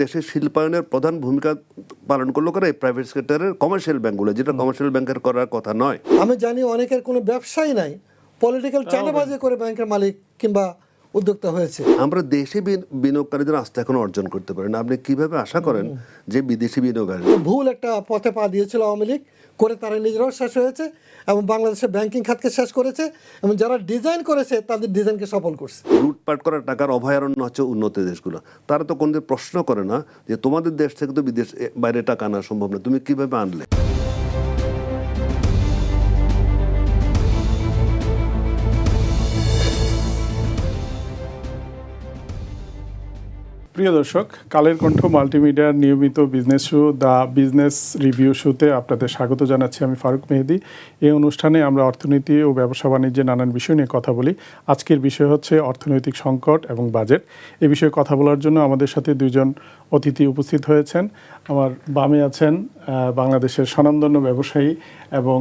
দেশের শিল্পায়নের প্রধান ভূমিকা পালন করলো করে এই প্রাইভেট সেক্টরের কমার্শিয়াল ব্যাংকগুলো, যেটা কমার্শিয়াল ব্যাংকের করার কথা নয়। আমি জানি অনেকের কোনো ব্যবসাই নাই, পলিটিক্যাল চাঁদাবাজি করে ব্যাংকের মালিক কিংবা উদ্যোক্তা হয়েছে। আমরা দেশি বিনিয়োগকারীদের আস্থা এখন অর্জন করতে পারি না। আপনি কিভাবে আশা করেন যে বিদেশি বিনিয়োগকারী? ভুল একটা পথে পা দিয়েছিল আওয়ামী লীগ, করে তারা নিজেরাও শেষ হয়েছে এবং বাংলাদেশের ব্যাংকিং খাতকে শেষ করেছে এবং যারা ডিজাইন করেছে তাদের ডিজাইনকে সফল করছে। লুটপাট করা টাকার অভয়ারণ্য হচ্ছে উন্নত দেশগুলো। তারা তো কোনদিন প্রশ্ন করে না যে তোমাদের দেশ থেকে তো বিদেশ বাইরে টাকা আনা সম্ভব না, তুমি কিভাবে আনলে? প্রিয় দর্শক, কালের কণ্ঠ মাল্টিমিডিয়ার নিয়মিত business show the business review শোতে আপনাদের স্বাগত জানাচ্ছি। আমি ফারুক মেহেদি। এই অনুষ্ঠানে আমরা অর্থনীতি ও ব্যবসা বাণিজ্যের নানান বিষয় নিয়ে কথা বলি। আজকের বিষয় হচ্ছে অর্থনৈতিক সংকট এবং বাজেট। এ বিষয়ে কথা বলার জন্য আমাদের সাথে দুইজন অতিথি উপস্থিত হয়েছেন। আমার বামে আছেন বাংলাদেশের স্বনামধন্য ব্যবসায়ী এবং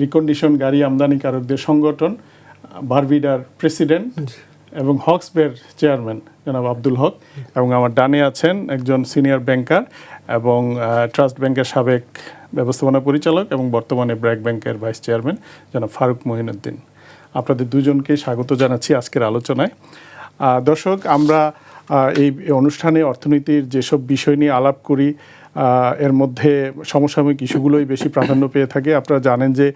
রিকন্ডিশন গাড়ি আমদানিকারকদের সংগঠন বারবিডার প্রেসিডেন্ট এবং হকসবের চেয়ারম্যান জনাব আব্দুল হক, এবং আমার ডানে আছেন একজন সিনিয়র ব্যাংকার এবং ট্রাস্ট ব্যাংকের সাবেক ব্যবস্থাপনা পরিচালক এবং বর্তমানে ব্র্যাক ব্যাংকের ভাইস চেয়ারম্যান জনাব ফারুক মহিনুদ্দিন। আপনাদের দুজনকে স্বাগত জানাচ্ছি আজকের আলোচনায়। দর্শক, আমরা এই অনুষ্ঠানে অর্থনীতির যেসব বিষয় নিয়ে আলাপ করি এর মধ্যে সমসাময়িক ইস্যুগুলোই বেশি প্রাধান্য পেয়ে থাকে। আপনারা জানেন যে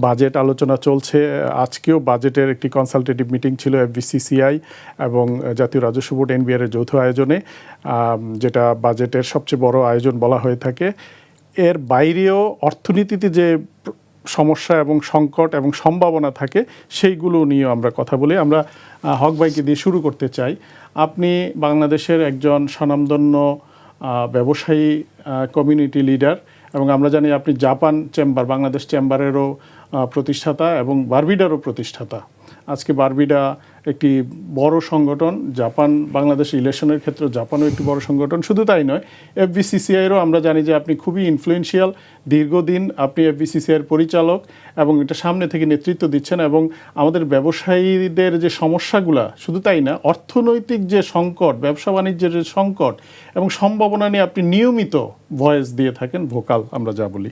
বাজেট আলোচনা চলছে। আজকেও বাজেটের একটি কনসালটেটিভ মিটিং ছিল এফবিসিসিআই এবং জাতীয় রাজস্ব বোর্ড এনবিআর এর যৌথ আয়োজনে, যেটা বাজেটের সবচেয়ে বড় আয়োজন বলা হয়ে থাকে। এর বাইরেও অর্থনীতিতে যে সমস্যা এবং সংকট এবং সম্ভাবনা থাকে সেইগুলো নিয়েও আমরা কথা বলি। আমরা হক ভাইকে দিয়ে শুরু করতে চাই। আপনি বাংলাদেশের একজন স্বনামধন্য ব্যবসায়ী, কমিউনিটি লিডার, এবং আমরা জানি আপনি জাপান চেম্বার, বাংলাদেশ চেম্বারেরও প্রতিষ্ঠাতা এবং বারবিডারও প্রতিষ্ঠাতা। আজকে বারবিডা একটি বড় সংগঠন, জাপান বাংলাদেশ রিলেশনের ক্ষেত্রে জাপানও একটি বড় সংগঠন। শুধু তাই নয়, এফবিসিসিআইয়েরও আমরা জানি যে আপনি খুবই ইনফ্লুয়েন্সিয়াল, দীর্ঘদিন আপনি এফবিসিসিআইয়ের পরিচালক এবং এটা সামনে থেকে নেতৃত্ব দিচ্ছেন। এবং আমাদের ব্যবসায়ীদের যে সমস্যাগুলা, শুধু তাই না, অর্থনৈতিক যে সংকট, ব্যবসা বাণিজ্যের যে সংকট এবং সম্ভাবনা নিয়ে আপনি নিয়মিত ভয়েস দিয়ে থাকেন, ভোকাল আমরা যা বলি।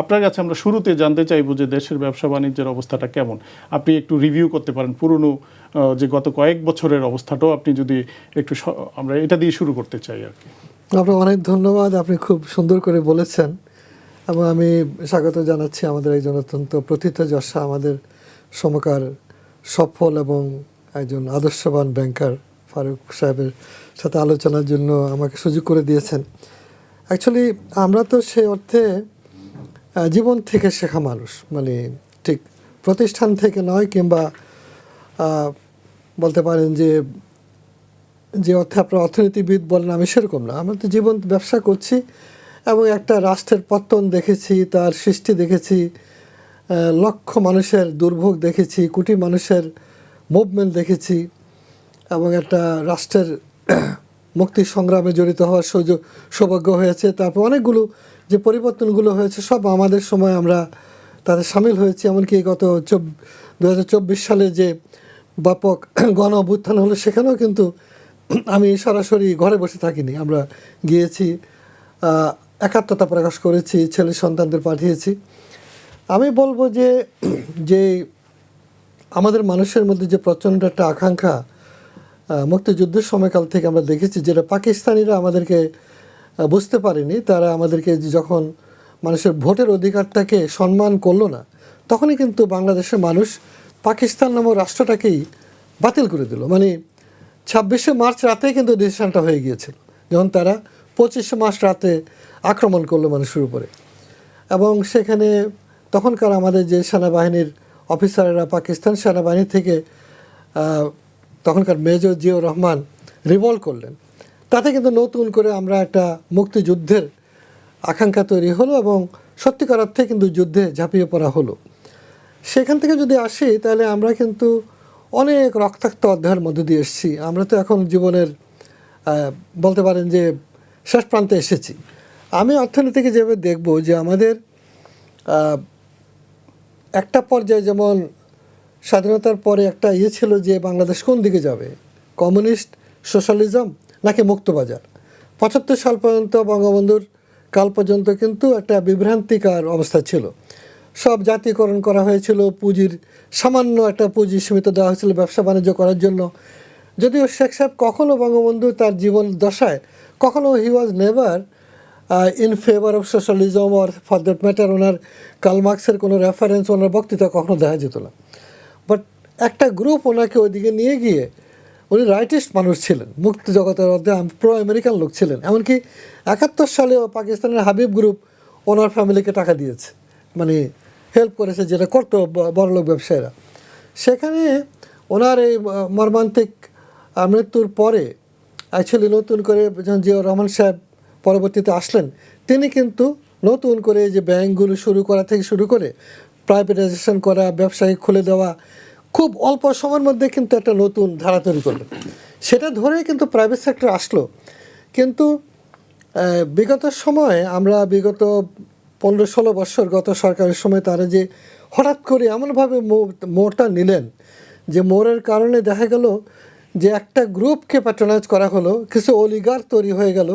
আপনার কাছে আমরা শুরুতে জানতে চাইব যে দেশের ব্যবসা বাণিজ্যের অবস্থাটা কেমন। আপনি একটু রিভিউ করতে পারেন পুরনো যে গত কয়েক বছরের অবস্থাটাও আপনি যদি একটু, আমরা এটা দিয়ে শুরু করতে চাই আর কি। আপনার অনেক ধন্যবাদ, আপনি খুব সুন্দর করে বলেছেন এবং আমি স্বাগত জানাচ্ছি আমাদের একজন অত্যন্ত প্রথিতযশা, আমাদের সমকার সফল এবং একজন আদর্শবান ব্যাংকার ফারুক সাহেবের সাথে আলোচনার জন্য আমাকে সুযোগ করে দিয়েছেন। অ্যাকচুয়ালি আমরা তো সে অর্থে জীবন থেকে শেখা মানুষ, মানে ঠিক প্রতিষ্ঠান থেকে নয়, কিংবা বলতে পারেন যে অর্থে আপনার অর্থনীতিবিদ বলেন, আমি সেরকম না। আমরা তো জীবন ব্যবসা করছি এবং একটা রাষ্ট্রের পতন দেখেছি, তার সৃষ্টি দেখেছি, লক্ষ মানুষের দুর্ভোগ দেখেছি, কোটি মানুষের মুভমেন্ট দেখেছি এবং একটা রাষ্ট্রের মুক্তি সংগ্রামে জড়িত হওয়ার সৌভাগ্য হয়েছে। তারপর অনেকগুলো যে পরিবর্তনগুলো হয়েছে সব আমাদের সময় আমরা তাদের সামিল হয়েছি। এমনকি গত 2024 সালে যে ব্যাপক গণ অভ্যুত্থান হলো, সেখানেও কিন্তু আমি সরাসরি ঘরে বসে থাকিনি। আমরা গিয়েছি, একাত্মতা প্রকাশ করেছি, ছেলে সন্তানদের পাঠিয়েছি। আমি বলবো যে আমাদের মানুষের মধ্যে যে প্রচণ্ড একটা আকাঙ্ক্ষা মুক্তিযুদ্ধের সময়কাল থেকে আমরা দেখেছি, যেটা পাকিস্তানিরা আমাদেরকে বুঝতে পারেনি। তারা আমাদেরকে যখন মানুষের ভোটের অধিকারটাকে সম্মান করলো না, তখনই কিন্তু বাংলাদেশের মানুষ পাকিস্তান নামক রাষ্ট্রটাকেই বাতিল করে দিল। মানে 26শে মার্চ রাতেই কিন্তু ডিসিশনটা হয়ে গিয়েছিল, যখন তারা 25শে মার্চ রাতে আক্রমণ করলো মানুষের উপরে। এবং সেখানে তখনকার আমাদের যে সেনাবাহিনীর অফিসাররা পাকিস্তান সেনাবাহিনী থেকে তখনকার মেজর জিয়াউর রহমান রিভল্ট করলেন। তাতে কিন্তু নতুন করে আমরা একটা মুক্তিযুদ্ধের আকাঙ্ক্ষা তৈরি হলো এবং সত্যিকার অর্থে কিন্তু যুদ্ধে ঝাঁপিয়ে পড়া হলো। সেখান থেকে যদি আসি, তাহলে আমরা কিন্তু অনেক রক্তাক্ত অধ্যায়ের মধ্যে দিয়ে এসেছি। আমরা তো এখন জীবনের বলতে পারেন যে শেষ প্রান্তে এসেছি। আমি অর্থনীতিকে যেভাবে দেখব, যে আমাদের একটা পর্যায়ে যেমন স্বাধীনতার পরে একটা ছিল যে বাংলাদেশ কোন দিকে যাবে, কমিউনিস্ট সোশ্যালিজম নাকি মুক্তবাজার। 75 সাল পর্যন্ত বঙ্গবন্ধুর কাল পর্যন্ত কিন্তু একটা বিভ্রান্তিকর অবস্থা ছিল। সব জাতীয়করণ করা হয়েছিল, পুঁজির সামান্য একটা পুঁজি সীমিত দেওয়া হয়েছিল ব্যবসা বাণিজ্য করার জন্য। যদিও শেখ সাহেব কখনো বঙ্গবন্ধু তার জীবন দশায় কখনো he was never in favour of socialism or for that matter ওনার কার্ল মার্কসের কোনো রেফারেন্স ওনার বক্তৃতা কখনো দেখা যেত না। বাট একটা গ্রুপ ওনাকে ওইদিকে নিয়ে গিয়ে, উনি রাইটিস্ট মানুষ ছিলেন, মুক্তি জগতের মধ্যে প্রো আমেরিকান লোক ছিলেন। এমনকি 71 সালেও পাকিস্তানের হাবিব গ্রুপ ওনার ফ্যামিলিকে টাকা দিয়েছে, মানে হেল্প করেছে, যেটা করতো বড়লোক ব্যবসায়ীরা। সেখানে ওনার এই মর্মান্তিক মৃত্যুর পরে অ্যাকচুয়ালি নতুন করে যখন জিয়াউর রহমান সাহেব পরবর্তীতে আসলেন, তিনি কিন্তু নতুন করে যে ব্যাংকগুলো শুরু করা থেকে শুরু করে প্রাইভেটাইজেশন করা, ব্যবসায়ী খুলে দেওয়া, খুব অল্প সময়ের মধ্যে কিন্তু একটা নতুন ধারা তৈরি করলেন। সেটা ধরেই কিন্তু প্রাইভেট সেক্টর আসলো। কিন্তু বিগত সময়ে আমরা বিগত 15-16 বছর গত সরকারের সময় তারা যে হঠাৎ করে এমনভাবে মোড়টা নিলেন, যে মোড়ের কারণে দেখা গেল যে একটা গ্রুপকে প্যাট্রোনাইজ করা হলো, কিছু অলিগার তৈরি হয়ে গেল,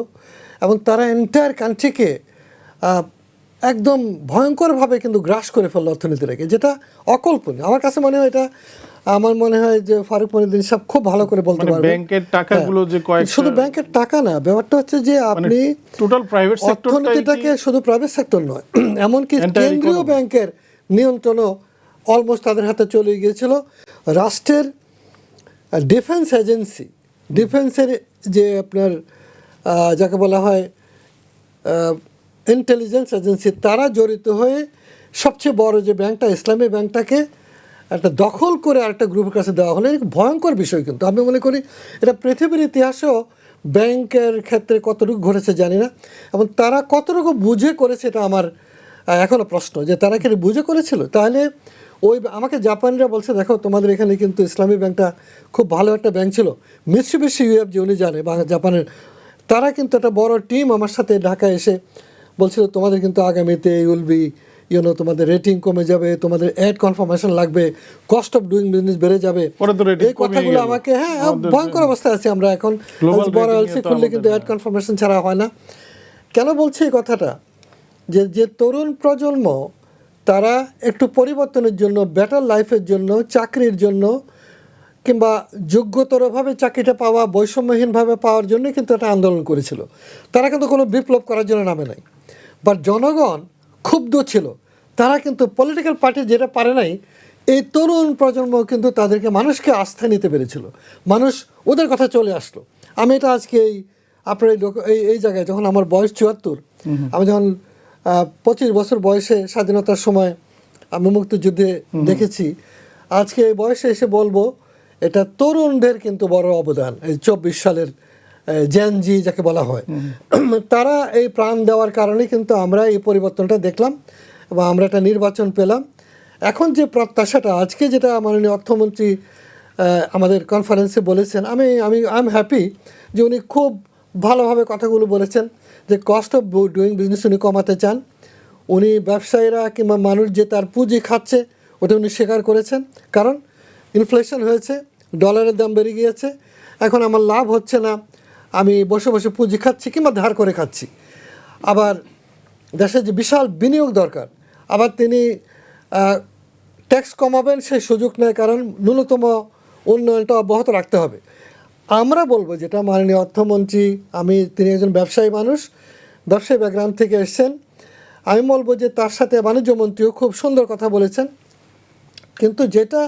এবং তারা এন্টায়ার কান্ট্রিকে একদম ভয়ঙ্করভাবে কিন্তু গ্রাস করে ফেললো অর্থনীতিটাকে, যেটা অকল্পনীয়। আমার কাছে মনে হয় এটা, আমার মনে হয় যে ফারুক মনিউদ্দিন সাহেব খুব ভালো করে বলতে পারবেন। ব্যাংকের টাকাগুলো যে শুধু ব্যাংকের টাকা না, ব্যাপারটা হচ্ছে যে আপনি টোটাল প্রাইভেট অর্থনীতিটাকে শুধু প্রাইভেট সেক্টর নয়, এমনকি কেন্দ্রীয় ব্যাংকের নিয়ন্ত্রণও অলমোস্ট তাদের হাতে চলে গিয়েছিল। রাষ্ট্রের ডিফেন্স এজেন্সি, ডিফেন্সের যে আপনার যাকে বলা হয় ইন্টেলিজেন্স এজেন্সি, তারা জড়িত হয়ে সবচেয়ে বড় যে ব্যাংকটা, ইসলামী ব্যাংকটাকে একটা দখল করে আরেকটা গ্রুপের কাছে দেওয়া হলো। ভয়ঙ্কর বিষয়, কিন্তু আমি মনে করি এটা পৃথিবীর ইতিহাসেও ব্যাংকের ক্ষেত্রে কতটুকু ঘটেছে জানি না, এবং তারা কতটুকু বুঝে করেছে এটা আমার এখনও প্রশ্ন, যে তারা কি বুঝে করেছিল। তাহলে ওই আমাকে জাপানিরা বলছে, দেখো তোমাদের এখানে কিন্তু ইসলামী ব্যাংকটা খুব ভালো একটা ব্যাংক ছিল, মিৎসুবিশি ইউএফজি উনি জানে জাপানের, তারা কিন্তু একটা বড় টিম আমার সাথে ঢাকায় এসে বলছিল তোমাদের কিন্তু আগামীতে উইল বি তোমাদের রেটিং কমে যাবে, তোমাদের অ্যাড কনফার্মেশন লাগবে, কস্ট অফ ডুইং বিজনেস বেড়ে যাবে। এই কথাগুলো আমাকে, হ্যাঁ ভয়ঙ্কর অবস্থায় আছি আমরা এখন। বড় এলসি খুললে কিন্তু অ্যাড কনফার্মেশন ছাড়া হয় না। কেন বলছি এই কথাটা, যে তরুণ প্রজন্ম তারা একটু পরিবর্তনের জন্য, বেটার লাইফের জন্য, চাকরির জন্য, কিংবা যোগ্যতরভাবে চাকরিটা পাওয়া, বৈষম্যহীনভাবে পাওয়ার জন্য কিন্তু একটা আন্দোলন করেছিল। তারা কিন্তু কোনো বিপ্লব করার জন্য নামে নাই, বাট জনগণ ক্ষুব্ধ ছিল। তারা কিন্তু পলিটিক্যাল পার্টি যেটা পারে নাই, এই তরুণ প্রজন্ম কিন্তু তাদেরকে, মানুষকে আস্থা নিতে পেরেছিল, মানুষ ওদের কথা চলে আসলো। আমি এটা আজকে আপনার এই জায়গায়, যখন আমার বয়স 74, আমি যখন 25 বছর বয়সে স্বাধীনতার সময় আমি মুক্তিযুদ্ধে দেখেছি, আজকে এই বয়সে এসে বলবো এটা তরুণদের কিন্তু বড় অবদান। এই 24 সালের জেনজি যাকে বলা হয়, তারা এই প্রাণ দেওয়ার কারণে কিন্তু আমরা এই পরিবর্তনটা দেখলাম এবং আমরা একটা নির্বাচন পেলাম। এখন যে প্রত্যাশাটা, আজকে যেটা মাননীয় অর্থমন্ত্রী আমাদের কনফারেন্সে বলেছেন, আই এম হ্যাপি যে উনি খুব ভালোভাবে কথাগুলো বলেছেন, যে কস্ট অফ ডুইং বিজনেস উনি কমাতে চান। উনি ব্যবসায়ীরা কিংবা মানুষ যে তার পুঁজি খাচ্ছে ওটা উনি স্বীকার করেছেন, কারণ ইনফ্লেশন হয়েছে, ডলারের দাম বেড়ে গিয়েছে, এখন আমার লাভ হচ্ছে না, আমি বসে বসে পুঁজি খাচ্ছি কিংবা ধার করে খাচ্ছি। আবার দেশে যে বিশাল বিনিয়োগ দরকার, আবার তিনি ট্যাক্স কমাবেন সেই সুযোগ নেয়, কারণ ন্যূনতম উন্নয়নটা অব্যাহত রাখতে হবে। আমরা বলবো যেটা মাননীয় অর্থমন্ত্রী, তিনি একজন ব্যবসায়ী মানুষ, ব্যবসায়ী ব্যাকগ্রাউন্ড থেকে এসছেন, আমি বলবো যে তার সাথে বাণিজ্যমন্ত্রীও খুব সুন্দর কথা বলেছেন। কিন্তু যেটা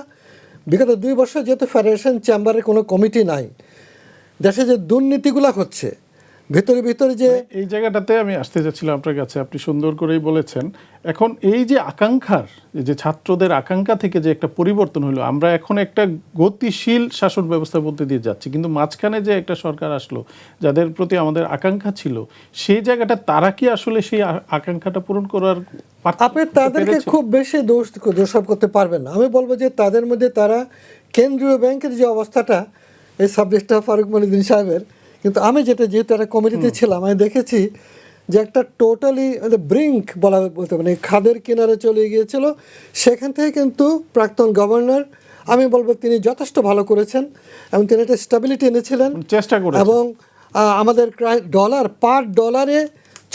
বিগত 2 বছর যেহেতু ফেডারেশন চেম্বারে কোনো কমিটি নাই, দেশে যে দুর্নীতিগুলো হচ্ছে ভিতরে যে, এই জায়গাটাতে আমি আসতে যাচ্ছিলাম আপনার কাছে, আপনি সুন্দর করেই বলেছেন। এখন এই যে আকাঙ্ক্ষার, যে ছাত্রদের আকাঙ্ক্ষা থেকে যে একটা পরিবর্তন হলো, আমরা এখন একটা গতিশীল শাসন ব্যবস্থা বলতে দিয়ে যাচ্ছি, কিন্তু মাঝখানে যে একটা সরকার আসলো যাদের প্রতি আমাদের আকাঙ্ক্ষা ছিল, সেই জায়গাটা তারা কি আসলে সেই আকাঙ্ক্ষাটা পূরণ করার, আপনি তাদেরকে খুব বেশি দোষারোপ করতে পারবেন না। আমি বলবো যে তাদের মধ্যে, তারা কেন্দ্রীয় ব্যাংকের যে অবস্থাটা, এই সাবজেক্টটা ফারুক মনিউদ্দিন সাহেবের, কিন্তু আমি যেহেতু একটা কমিটিতে ছিলাম, আমি দেখেছি যে একটা টোটালি ব্রিঙ্ক বলতে মানে খাদের কিনারে চলে গিয়েছিল। সেখান থেকে কিন্তু প্রাক্তন গভর্নর, আমি বলবো তিনি যথেষ্ট ভালো করেছেন এবং তিনি একটা স্টেবিলিটি এনেছিলেন, চেষ্টা করেছেন। এবং আমাদের ডলার পার ডলারে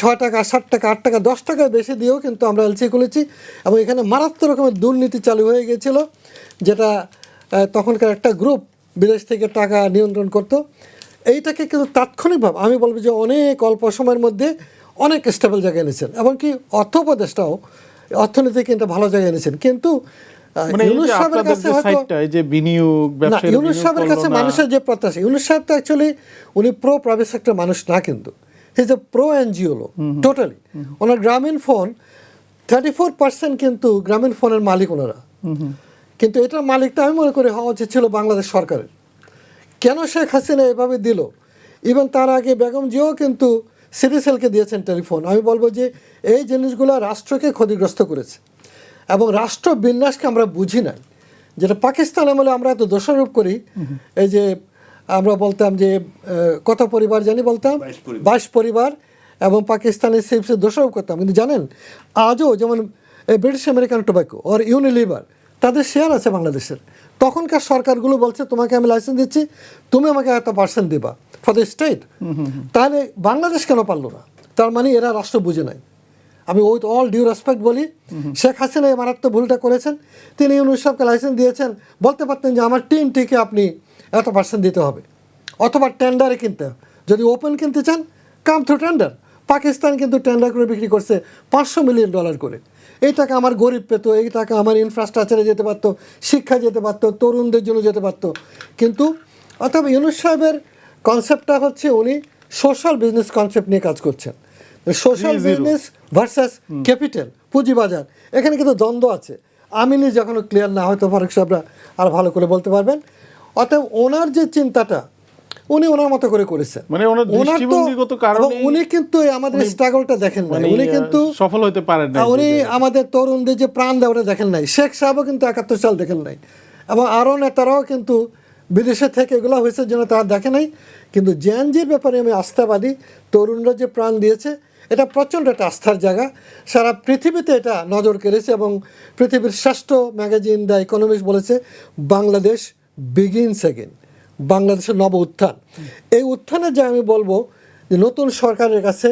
6 টাকা 7 টাকা 8 টাকা 10 টাকা বেশি দিয়েও কিন্তু আমরা এলসি খুলেছি এবং এখানে মারাত্মক রকমের দুর্নীতি চালু হয়ে গিয়েছিল, যেটা তখনকার একটা গ্রুপ বিদেশ থেকে টাকা নিয়ন্ত্রণ করতো। এইটাকে কিন্তু তাৎক্ষণিকভাবে আমি বলবো যে অনেক অল্প সময়ের মধ্যে অনেক স্টেবল জায়গায় এনেছেন, এবং কি অর্থ উপদেষ্টাও অর্থনীতি কিন্তু ভালো জায়গায় এনেছেন। কিন্তু মানে এই ইউনূস যে সাহেবের আপনাদের কাছে যে হয়তো সাইটটা, এই যে বিনিয়োগ না, ব্যবসায়ীরা ইউনূস বিনিয়োগ সাহেবের কাছে করলো না। মানুষের যে প্রত্যাশা, ইউনূস সাহেব তো অ্যাকচুয়ালি উনি প্রো প্রাইভেট সেক্টর মানুষ না, কিন্তু he is a pro NGO লো টোটালি। ওনার গ্রামীণ ফোন 34% কিন্তু গ্রামীণ ফোনের মালিক ওনারা, কিন্তু এটার মালিকটা আমি মনে করি হওয়া উচিত ছিল বাংলাদেশ সরকারের। কেন শেখ হাসিনা এভাবে দিল? ইভেন তার আগে বেগম জিও কিন্তু সিটিসেলকে দিয়েছেন টেলিফোন। আমি বলবো যে এই জিনিসগুলো রাষ্ট্রকে ক্ষতিগ্রস্ত করেছে এবং রাষ্ট্র বিন্যাসকে আমরা বুঝি নাই, যেটা পাকিস্তান আমলে আমরা এত দোষারোপ করি। এই যে আমরা বলতাম যে কত পরিবার জানি বলতাম 22 পরিবার, এবং পাকিস্তানের সিপসে দোষারোপ করতাম। কিন্তু জানেন আজও যেমন ব্রিটিশ আমেরিকান টোব্যাকো ওর ইউনিলিভার, তাদের শেয়ার আছে বাংলাদেশের। তখনকার সরকারগুলো বলছে তোমাকে আমি লাইসেন্স দিচ্ছি, তুমি আমাকে এত % দিবা ফর দ্য স্টেট। তাহলে বাংলাদেশ কেন পারলো না? তার মানে এরা রাষ্ট্র বুঝে নাই। আমি উইথ অল ডিউ রেসপেক্ট বলি, শেখ হাসিনা এই মারাত্মক ভুলটা করেছেন। তিনি ইউনূস সাহেবকে লাইসেন্স দিয়েছেন, বলতে পারতেন যে আমার টিকে আপনি এত % দিতে হবে, অথবা টেন্ডারে কিনতে হবে। যদি ওপেন কিনতে চান কাম থ্রু টেন্ডার। পাকিস্তান কিন্তু টেন্ডার করে বিক্রি করছে $500 মিলিয়ন করে। এই টাকা আমার গরিব পেত, এই টাকা আমার ইনফ্রাস্ট্রাকচারে যেতে পারতো, শিক্ষা যেতে পারতো, তরুণদের জন্য যেতে পারতো। কিন্তু অথবা ইউনূস সাহেবের কনসেপ্টটা হচ্ছে উনি সোশ্যাল বিজনেস কনসেপ্ট নিয়ে কাজ করছেন। সোশ্যাল বিজনেস ভার্সাস ক্যাপিটাল, পুঁজিবাজার, এখানে কিন্তু দ্বন্দ্ব আছে। আমি নিজে এখনও ক্লিয়ার না, হয়তো ফারুক সাহেবরা আর ভালো করে বলতে পারবেন। অতএব ওনার যে চিন্তাটা উনি ওনার মতো করে করেছেন, মানে ওনার দৃষ্টিভঙ্গিগত কারণে উনি কিন্তু আমাদের স্ট্রাগলটা দেখেন নাই, উনি কিন্তু সফল হতে পারেন না। উনি আমাদের তরুণদের যে প্রাণ দেওয়াটা দেখেন নাই। শেখ সাহেবও কিন্তু 71 সাল দেখেন নাই, এবং আরও নেতারাও কিন্তু বিদেশে থেকে এগুলো হয়েছে জন্য তারা দেখে নাই। কিন্তু জেএনজির ব্যাপারে আমি আস্থাবাদী, তরুণরা যে প্রাণ দিয়েছে এটা প্রচণ্ড একটা আস্থার জায়গা। সারা পৃথিবীতে এটা নজর কেড়েছে, এবং পৃথিবীর শ্রেষ্ঠ ম্যাগাজিন দ্য ইকোনমিস্ট বলেছে বাংলাদেশ বিগিনস এগেন, বাংলাদেশের নব উত্থান। এই উত্থানের যে আমি বলবো যে নতুন সরকারের কাছে